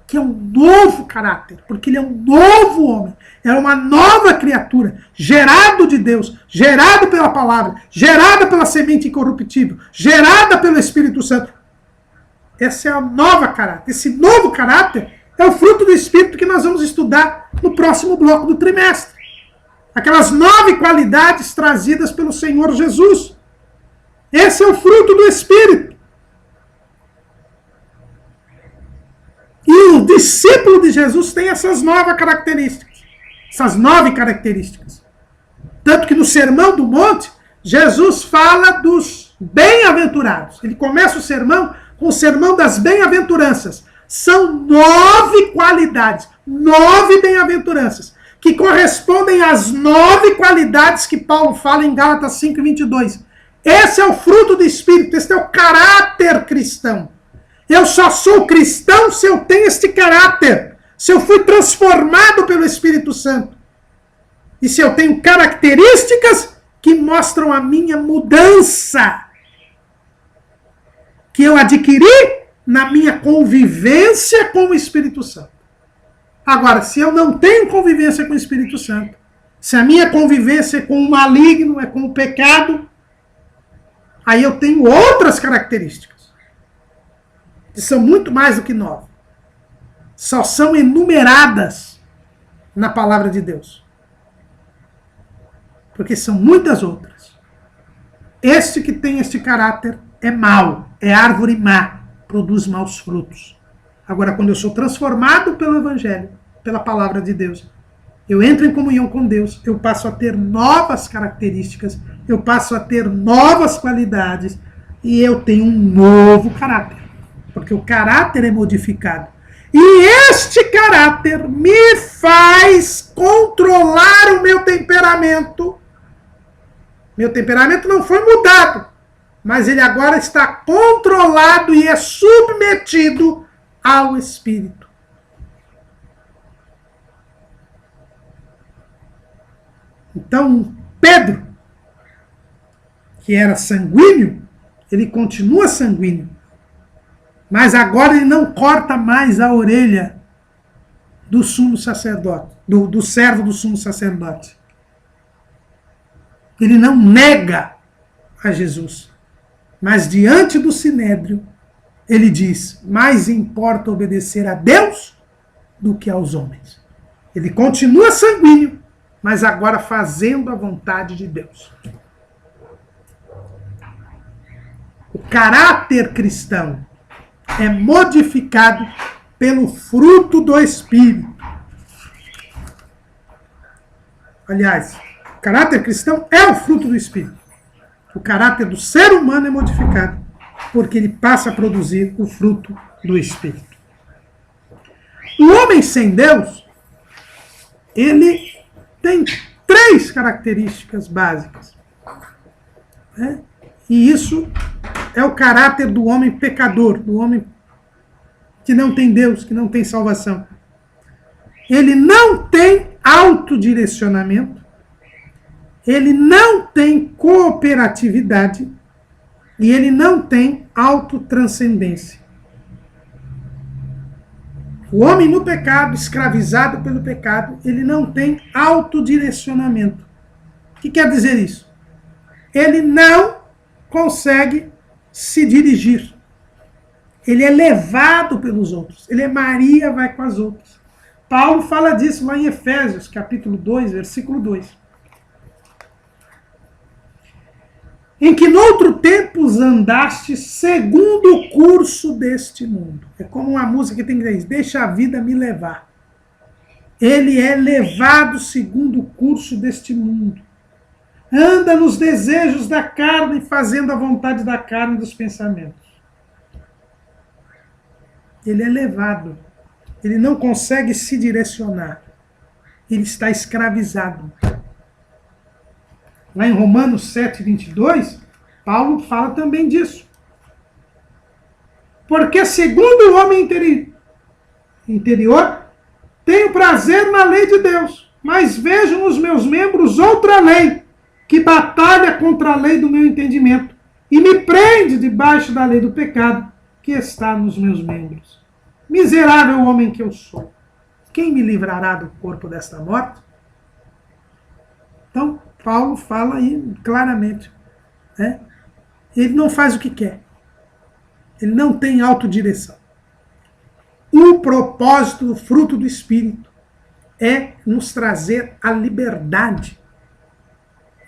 que é um novo caráter, porque ele é um novo homem, é uma nova criatura, gerado de Deus, gerado pela palavra, gerada pela semente incorruptível, gerada pelo Espírito Santo. Esse é o novo caráter. Esse novo caráter é o fruto do Espírito que nós vamos estudar no próximo bloco do trimestre. Aquelas 9 qualidades trazidas pelo Senhor Jesus. Esse é o fruto do Espírito. E o discípulo de Jesus tem essas 9 características. Essas 9 características. Tanto que no Sermão do Monte, Jesus fala dos bem-aventurados. Ele começa o sermão com o sermão das bem-aventuranças. São 9 qualidades, 9 bem-aventuranças, que correspondem às 9 qualidades que Paulo fala em Gálatas 5:22. Esse é o fruto do Espírito, esse é o caráter cristão. Eu só sou cristão se eu tenho este caráter, se eu fui transformado pelo Espírito Santo. E se eu tenho características que mostram a minha mudança, que eu adquiri na minha convivência com o Espírito Santo. Agora, se eu não tenho convivência com o Espírito Santo, se a minha convivência é com o maligno, é com o pecado, aí eu tenho outras características, que são muito mais do que 9. Só são enumeradas na palavra de Deus. Porque são muitas outras. Este que tem este caráter é mau, é árvore má, produz maus frutos. Agora, quando eu sou transformado pelo Evangelho, pela palavra de Deus, eu entro em comunhão com Deus, eu passo a ter novas características, eu passo a ter novas qualidades, e eu tenho um novo caráter. Porque o caráter é modificado. E este caráter me faz controlar o meu temperamento. Meu temperamento não foi mudado, mas ele agora está controlado e é submetido ao Espírito. Então, Pedro, que era sanguíneo, ele continua sanguíneo. Mas agora ele não corta mais a orelha do sumo sacerdote, do servo do sumo sacerdote. Ele não nega a Jesus. Mas diante do sinédrio, ele diz, mais importa obedecer a Deus do que aos homens. Ele continua sanguíneo, mas agora fazendo a vontade de Deus. O caráter cristão é modificado pelo fruto do Espírito. Aliás, o caráter cristão é o fruto do Espírito. O caráter do ser humano é modificado porque ele passa a produzir o fruto do Espírito. O homem sem Deus, ele tem 3 características básicas. Né? E isso é o caráter do homem pecador, do homem que não tem Deus, que não tem salvação. Ele não tem autodirecionamento, ele não tem cooperatividade e ele não tem autotranscendência. O O homem no pecado, escravizado pelo pecado, ele não tem autodirecionamento. O que quer dizer isso? Ele não consegue se dirigir. Ele é levado pelos outros. Ele é Maria, vai com as outras. Paulo fala disso lá em Efésios, capítulo 2, versículo 2. Em que noutro tempos andaste segundo o curso deste mundo. É como uma música que tem que dizer, deixa a vida me levar. Ele é levado segundo o curso deste mundo. Anda nos desejos da carne, fazendo a vontade da carne e dos pensamentos. Ele é levado. Ele não consegue se direcionar. Ele está escravizado. Lá em Romanos 7, 22, Paulo fala também disso. Porque segundo o homem interior, tenho prazer na lei de Deus, mas vejo nos meus membros outra lei, que batalha contra a lei do meu entendimento e me prende debaixo da lei do pecado que está nos meus membros. Miserável homem que eu sou, quem me livrará do corpo desta morte? Então, Paulo fala aí claramente, né? Ele não faz o que quer. Ele não tem autodireção. O propósito do fruto do Espírito é nos trazer a liberdade.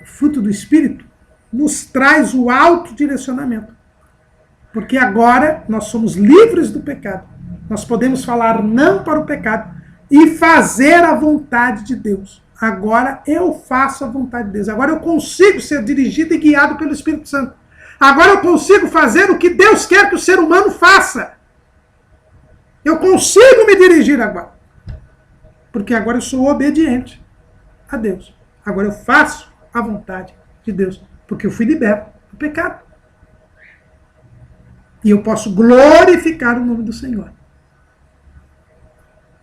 O fruto do Espírito nos traz o autodirecionamento. Porque agora nós somos livres do pecado. Nós podemos falar não para o pecado e fazer a vontade de Deus. Agora eu faço a vontade de Deus. Agora eu consigo ser dirigido e guiado pelo Espírito Santo. Agora eu consigo fazer o que Deus quer que o ser humano faça. Eu consigo me dirigir agora. Porque agora eu sou obediente a Deus. Agora eu faço a vontade de Deus. Porque eu fui liberto do pecado. E eu posso glorificar o nome do Senhor.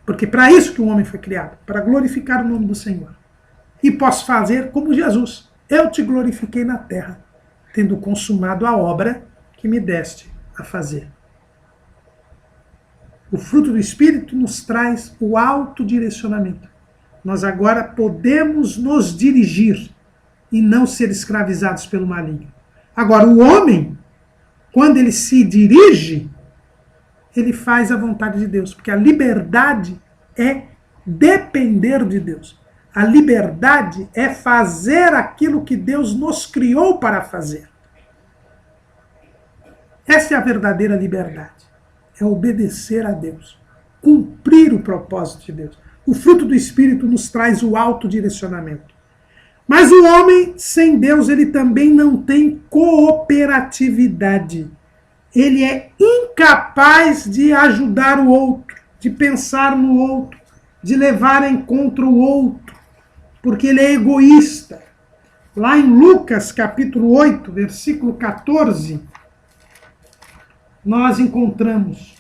Porque para isso que o homem foi criado, para glorificar o nome do Senhor. E posso fazer como Jesus. Eu te glorifiquei na terra, tendo consumado a obra que me deste a fazer. O fruto do Espírito nos traz o autodirecionamento. Nós agora podemos nos dirigir e não ser escravizados pelo maligno. Agora, o homem, quando ele se dirige, ele faz a vontade de Deus, porque a liberdade é depender de Deus. A liberdade é fazer aquilo que Deus nos criou para fazer. Essa é a verdadeira liberdade. É obedecer a Deus, cumprir o propósito de Deus. O fruto do Espírito nos traz o autodirecionamento. Mas o homem sem Deus, ele também não tem cooperatividade. Ele é incapaz de ajudar o outro, de pensar no outro, de levar em conta o outro, porque ele é egoísta. Lá em Lucas, capítulo 8, versículo 14, nós encontramos: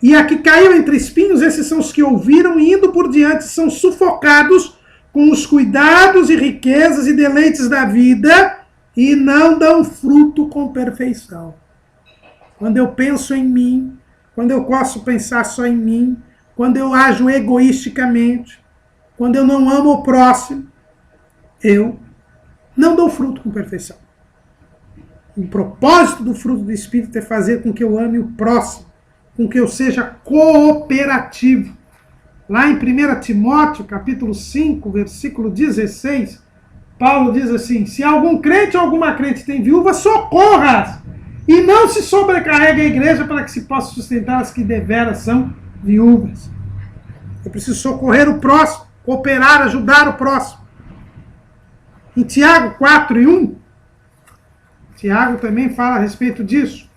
e a que caiu entre espinhos, esses são os que ouviram e indo por diante são sufocados com os cuidados e riquezas e deleites da vida e não dão fruto com perfeição. Quando eu penso em mim, quando eu posso pensar só em mim, quando eu ajo egoisticamente, quando eu não amo o próximo, eu não dou fruto com perfeição. O propósito do fruto do Espírito é fazer com que eu ame o próximo, com que eu seja cooperativo. Lá em 1 Timóteo, capítulo 5, versículo 16, Paulo diz assim: se algum crente ou alguma crente tem viúva, socorra-as, e não se sobrecarregue a igreja para que se possa sustentar as que deveras são viúvas. Eu preciso socorrer o próximo, cooperar, ajudar o próximo. Em Tiago 4 e 1, Tiago também fala a respeito disso.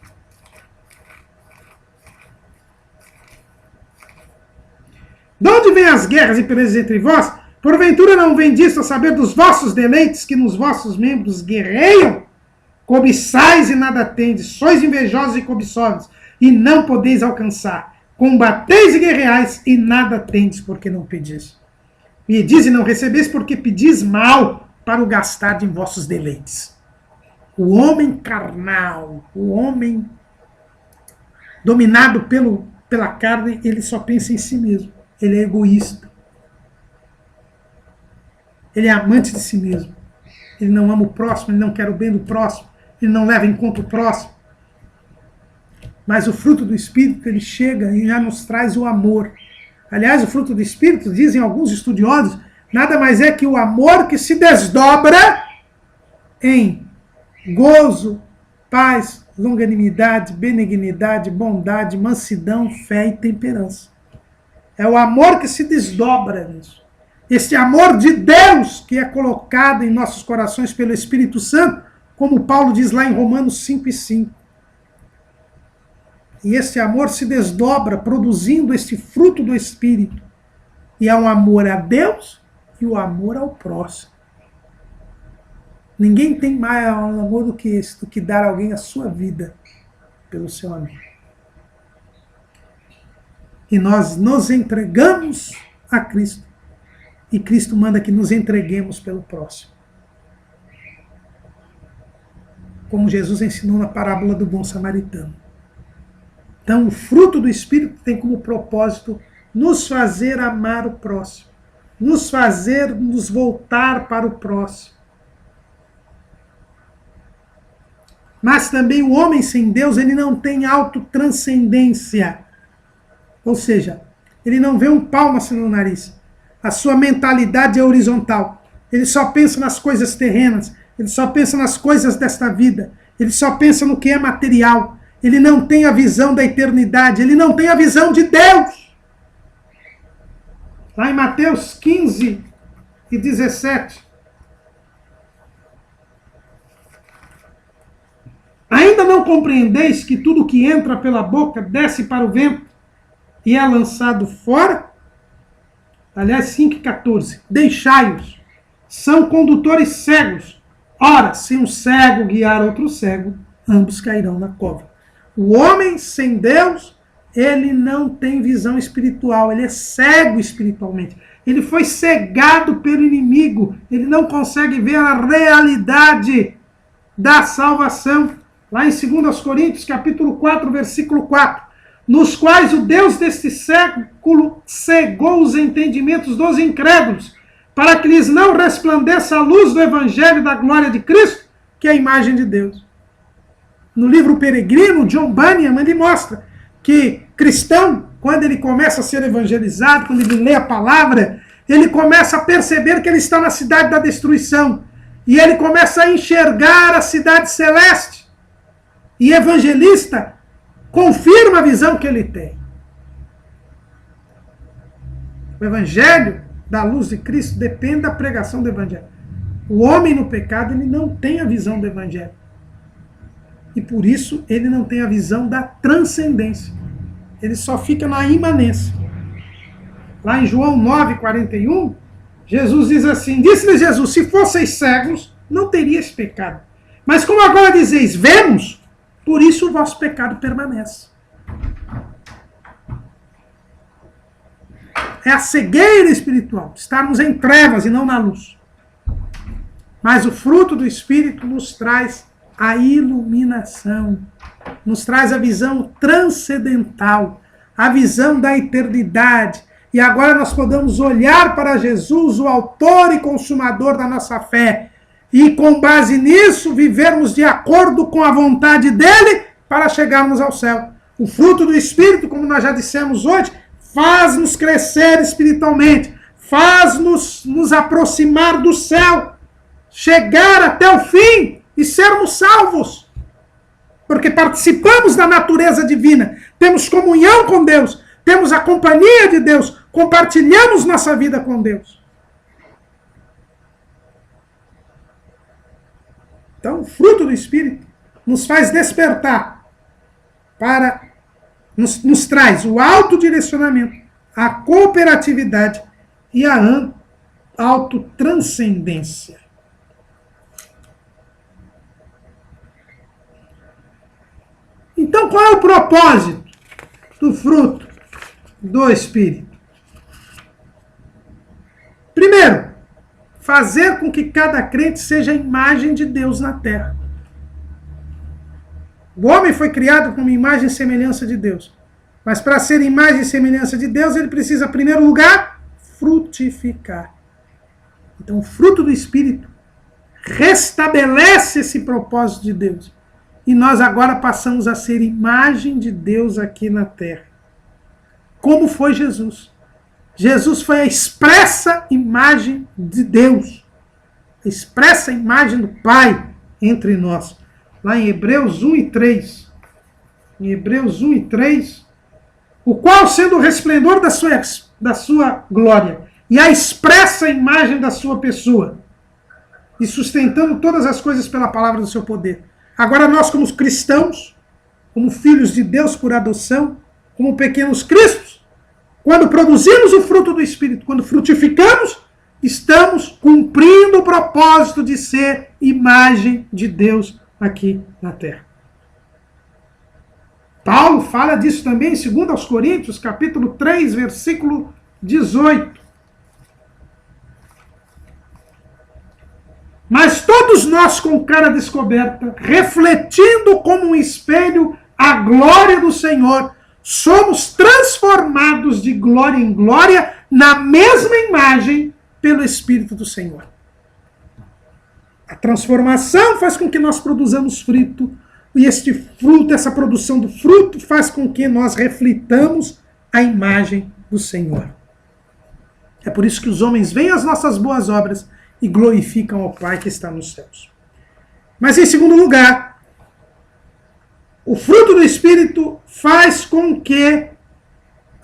De onde vêm as guerras e pelejas entre vós? Porventura não vem disso a saber dos vossos deleites que nos vossos membros guerreiam? Cobiçais e nada tendes, sois invejosos e cobiçosos, e não podeis alcançar. Combateis e guerreais, e nada tendes, porque não pedis. Pedis e não recebeis, porque pedis mal, para o gastar em vossos deleites. O homem carnal, o homem dominado pelo pela carne, ele só pensa em si mesmo. Ele é egoísta. Ele é amante de si mesmo. Ele não ama o próximo, ele não quer o bem do próximo, ele não leva em conta o próximo. Mas o fruto do Espírito, ele chega e já nos traz o amor. Aliás, o fruto do Espírito, dizem alguns estudiosos, nada mais é que o amor que se desdobra em gozo, paz, longanimidade, benignidade, bondade, mansidão, fé e temperança. É o amor que se desdobra nisso. Esse amor de Deus que é colocado em nossos corações pelo Espírito Santo, como Paulo diz lá em Romanos 5:5. E esse amor se desdobra produzindo esse fruto do Espírito. E é um amor a Deus e o amor ao próximo. Ninguém tem mais amor do que esse, do que dar a alguém a sua vida pelo seu amigo. E nós nos entregamos a Cristo. E Cristo manda que nos entreguemos pelo próximo. Como Jesus ensinou na parábola do bom samaritano. Então, o fruto do Espírito tem como propósito nos fazer amar o próximo. Nos fazer nos voltar para o próximo. Mas também o homem sem Deus, ele não tem autotranscendência. Ou seja, ele não vê um palmo assim no nariz. A sua mentalidade é horizontal. Ele só pensa nas coisas terrenas. Ele só pensa nas coisas desta vida. Ele só pensa no que é material. Ele não tem a visão da eternidade. Ele não tem a visão de Deus. Lá em Mateus 15:17. Ainda não compreendeis que tudo que entra pela boca desce para o vento e é lançado fora? Aliás, 5:14. Deixai-os. São condutores cegos. Ora, se um cego guiar outro cego, ambos cairão na cova. O homem sem Deus, ele não tem visão espiritual, ele é cego espiritualmente. Ele foi cegado pelo inimigo, ele não consegue ver a realidade da salvação. Lá em 2 Coríntios, capítulo 4, versículo 4. Nos quais o Deus deste século cegou os entendimentos dos incrédulos, para que lhes não resplandeça a luz do evangelho da glória de Cristo, que é a imagem de Deus. No livro Peregrino, John Bunyan, ele mostra que cristão, quando ele começa a ser evangelizado, quando ele lê a palavra, ele começa a perceber que ele está na cidade da destruição. E ele começa a enxergar a cidade celeste. E evangelista confirma a visão que ele tem. O evangelho da luz de Cristo depende da pregação do evangelho. O homem no pecado, ele não tem a visão do evangelho. E por isso ele não tem a visão da transcendência. Ele só fica na imanência. Lá em João 9:41, Jesus diz assim: disse-lhe Jesus, se fosseis cegos, não teríeis pecado. Mas como agora dizeis, vemos, por isso o vosso pecado permanece. É a cegueira espiritual, estarmos em trevas e não na luz. Mas o fruto do Espírito nos traz a iluminação, nos traz a visão transcendental, a visão da eternidade. E agora nós podemos olhar para Jesus, o autor e consumador da nossa fé, e com base nisso vivermos de acordo com a vontade dele para chegarmos ao céu. O fruto do Espírito, como nós já dissemos hoje, faz-nos crescer espiritualmente, faz-nos nos aproximar do céu, chegar até o fim e sermos salvos. Porque participamos da natureza divina, temos comunhão com Deus, temos a companhia de Deus, compartilhamos nossa vida com Deus. Então, o fruto do Espírito nos faz despertar para... Nos traz o autodirecionamento, a cooperatividade e a autotranscendência. Então, qual é o propósito do fruto do Espírito? Primeiro, fazer com que cada crente seja a imagem de Deus na terra. O homem foi criado com uma imagem e semelhança de Deus. Mas para ser imagem e semelhança de Deus, ele precisa, em primeiro lugar, frutificar. Então, o fruto do Espírito restabelece esse propósito de Deus. E nós agora passamos a ser imagem de Deus aqui na terra. Como foi Jesus? Jesus foi a expressa imagem de Deus. A expressa imagem do Pai entre nós. Lá em Hebreus 1 e 3. Em Hebreus 1 e 3. O qual, sendo o resplendor da sua glória e a expressa imagem da sua pessoa, e sustentando todas as coisas pela palavra do seu poder. Agora nós, como cristãos, como filhos de Deus por adoção, como pequenos cristos, quando produzimos o fruto do Espírito, quando frutificamos, estamos cumprindo o propósito de ser imagem de Deus aqui na terra. Paulo fala disso também em 2 Coríntios, capítulo 3, versículo 18. Mas todos nós, com cara descoberta, refletindo como um espelho a glória do Senhor, somos transformados de glória em glória na mesma imagem pelo Espírito do Senhor. A transformação faz com que nós produzamos fruto, e este fruto, essa produção do fruto, faz com que nós reflitamos a imagem do Senhor. É por isso que os homens veem as nossas boas obras e glorificam ao Pai que está nos céus. Mas, em segundo lugar, o fruto do Espírito faz com que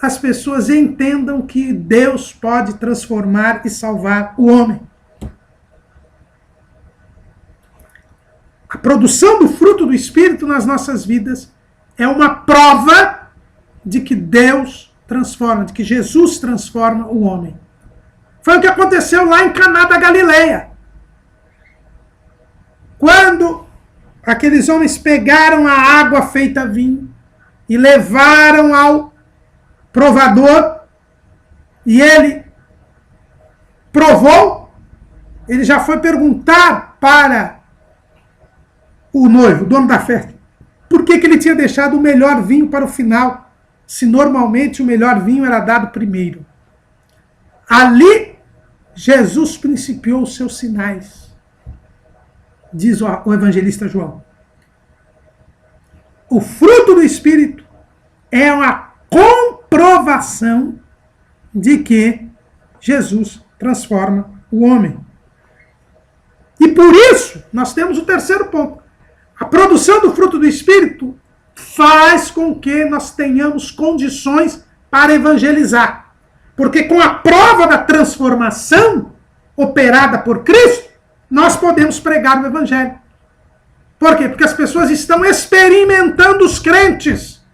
as pessoas entendam que Deus pode transformar e salvar o homem. A produção do fruto do Espírito nas nossas vidas é uma prova de que Deus transforma, de que Jesus transforma o homem. Foi o que aconteceu lá em Caná da Galileia. Quando aqueles homens pegaram a água feita vinho e levaram ao provador, e ele provou, ele já foi perguntar para o noivo, o dono da festa, por que ele tinha deixado o melhor vinho para o final, se normalmente o melhor vinho era dado primeiro. Ali, Jesus principiou os seus sinais, diz o evangelista João. O fruto do Espírito é uma comprovação de que Jesus transforma o homem. E por isso, nós temos o terceiro ponto. A produção do fruto do Espírito faz com que nós tenhamos condições para evangelizar. Porque com a prova da transformação operada por Cristo, nós podemos pregar o Evangelho. Por quê? Porque as pessoas estão experimentando os crentes.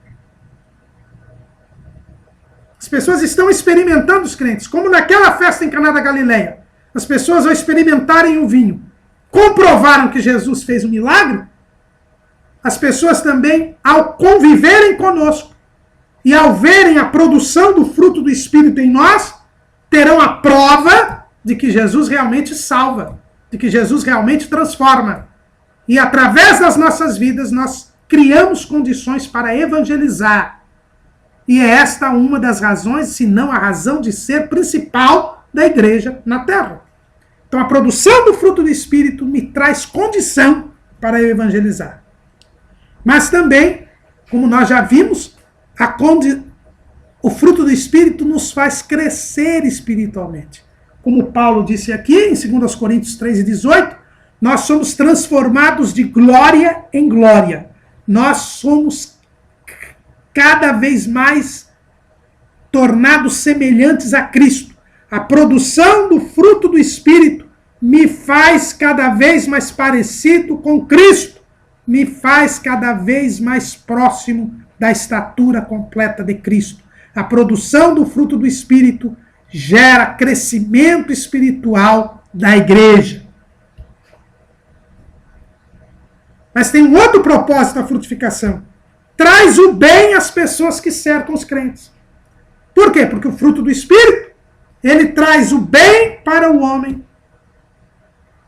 As pessoas estão experimentando os crentes. Como naquela festa em Caná da Galileia. As pessoas, ao experimentarem o vinho, comprovaram que Jesus fez um milagre. As pessoas também, ao conviverem conosco e ao verem a produção do fruto do Espírito em nós, terão a prova de que Jesus realmente salva, de que Jesus realmente transforma. E através das nossas vidas, nós criamos condições para evangelizar. E é esta uma das razões, se não a razão de ser principal da igreja na terra. Então a produção do fruto do Espírito me traz condição para eu evangelizar. Mas também, como nós já vimos, o fruto do Espírito nos faz crescer espiritualmente. Como Paulo disse aqui, em 2 Coríntios 3:18, nós somos transformados de glória em glória. Nós somos cada vez mais tornados semelhantes a Cristo. A produção do fruto do Espírito me faz cada vez mais parecido com Cristo. Me faz cada vez mais próximo da estatura completa de Cristo. A produção do fruto do Espírito gera crescimento espiritual da igreja. Mas tem um outro propósito da frutificação. Traz o bem às pessoas que cercam os crentes. Por quê? Porque o fruto do Espírito, ele traz o bem para o homem,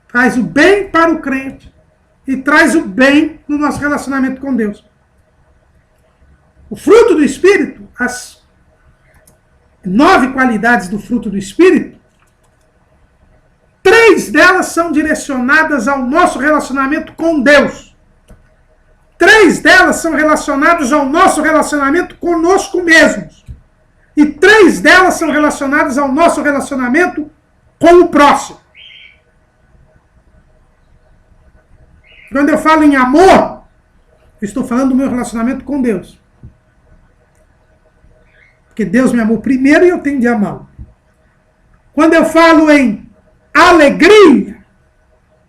traz o bem para o crente, e traz o bem no nosso relacionamento com Deus. O fruto do Espírito, as 9 qualidades do fruto do Espírito, 3 delas são direcionadas ao nosso relacionamento com Deus. 3 delas são relacionadas ao nosso relacionamento conosco mesmos. E 3 delas são relacionadas ao nosso relacionamento com o próximo. Quando eu falo em amor, eu estou falando do meu relacionamento com Deus. Porque Deus me amou primeiro e eu tenho de amá-lo. Quando eu falo em alegria,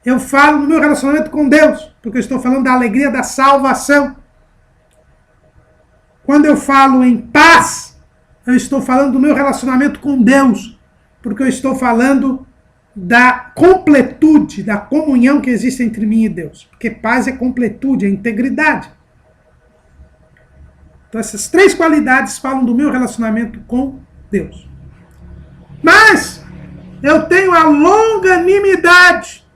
eu falo do meu relacionamento com Deus, porque eu estou falando da alegria da salvação. Quando eu falo em paz, eu estou falando do meu relacionamento com Deus, porque eu estou falando da completude, da comunhão que existe entre mim e Deus. Porque paz é completude, é integridade. Então essas 3 qualidades falam do meu relacionamento com Deus. Mas eu tenho a longanimidade,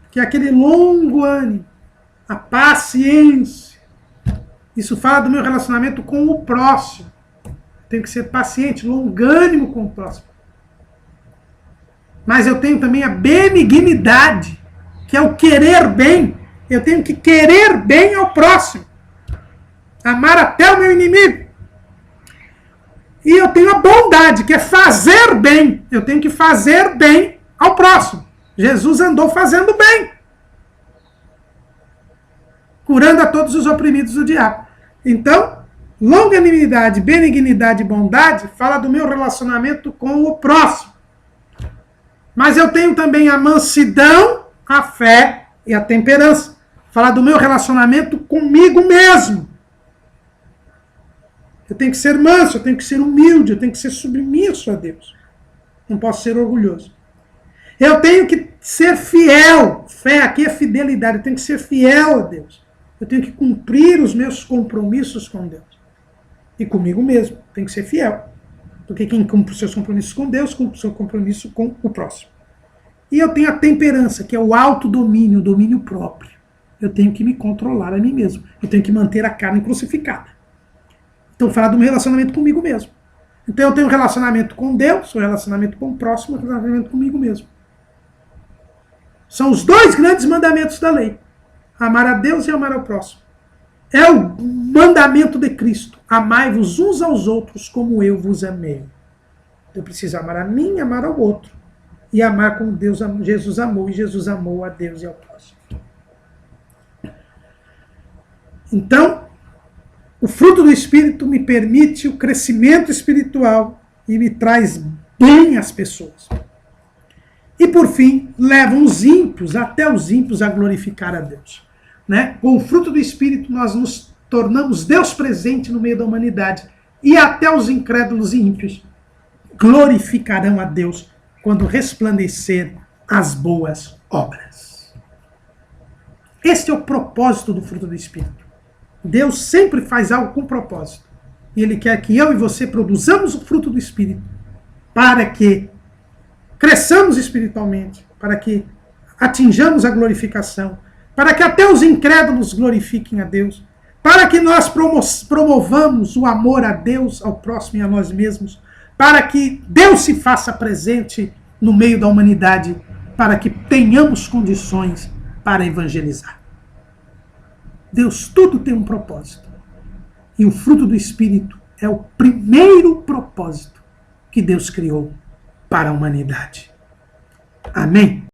que é aquele longo ânimo, a paciência. Isso fala do meu relacionamento com o próximo. Eu tenho que ser paciente, longânimo com o próximo. Mas eu tenho também a benignidade, que é o querer bem. Eu tenho que querer bem ao próximo. Amar até o meu inimigo. E eu tenho a bondade, que é fazer bem. Eu tenho que fazer bem ao próximo. Jesus andou fazendo bem, curando a todos os oprimidos do diabo. Então, longanimidade, benignidade e bondade fala do meu relacionamento com o próximo. Mas eu tenho também a mansidão, a fé e a temperança. Fala do meu relacionamento comigo mesmo. Eu tenho que ser manso, eu tenho que ser humilde, eu tenho que ser submisso a Deus. Não posso ser orgulhoso. Eu tenho que ser fiel. Fé aqui é fidelidade. Eu tenho que ser fiel a Deus. Eu tenho que cumprir os meus compromissos com Deus. E comigo mesmo. Tenho que ser fiel. Porque quem cumpre os seus compromissos com Deus, cumpre o seu compromisso com o próximo. E eu tenho a temperança, que é o autodomínio, o domínio próprio. Eu tenho que me controlar a mim mesmo. Eu tenho que manter a carne crucificada. Então, falar do meu relacionamento comigo mesmo. Então, eu tenho um relacionamento com Deus, um relacionamento com o próximo, um relacionamento comigo mesmo. São os 2 grandes mandamentos da lei. Amar a Deus e amar ao próximo. É o mandamento de Cristo. Amai-vos uns aos outros como eu vos amei. Eu preciso amar a mim e amar ao outro. E amar como Deus, Jesus amou, e Jesus amou a Deus e ao próximo. Então, o fruto do Espírito me permite o crescimento espiritual e me traz bem as pessoas. E por fim, leva os ímpios, até os ímpios, a glorificar a Deus. Né? Com o fruto do Espírito nós nos tornamos Deus presente no meio da humanidade. E até os incrédulos e ímpios glorificarão a Deus quando resplandecer as boas obras. Este é o propósito do fruto do Espírito. Deus sempre faz algo com propósito. E Ele quer que eu e você produzamos o fruto do Espírito para que cresçamos espiritualmente, para que atinjamos a glorificação, para que até os incrédulos glorifiquem a Deus, para que nós promovamos o amor a Deus, ao próximo e a nós mesmos, para que Deus se faça presente no meio da humanidade, para que tenhamos condições para evangelizar. Deus tudo tem um propósito. E o fruto do Espírito é o primeiro propósito que Deus criou para a humanidade. Amém?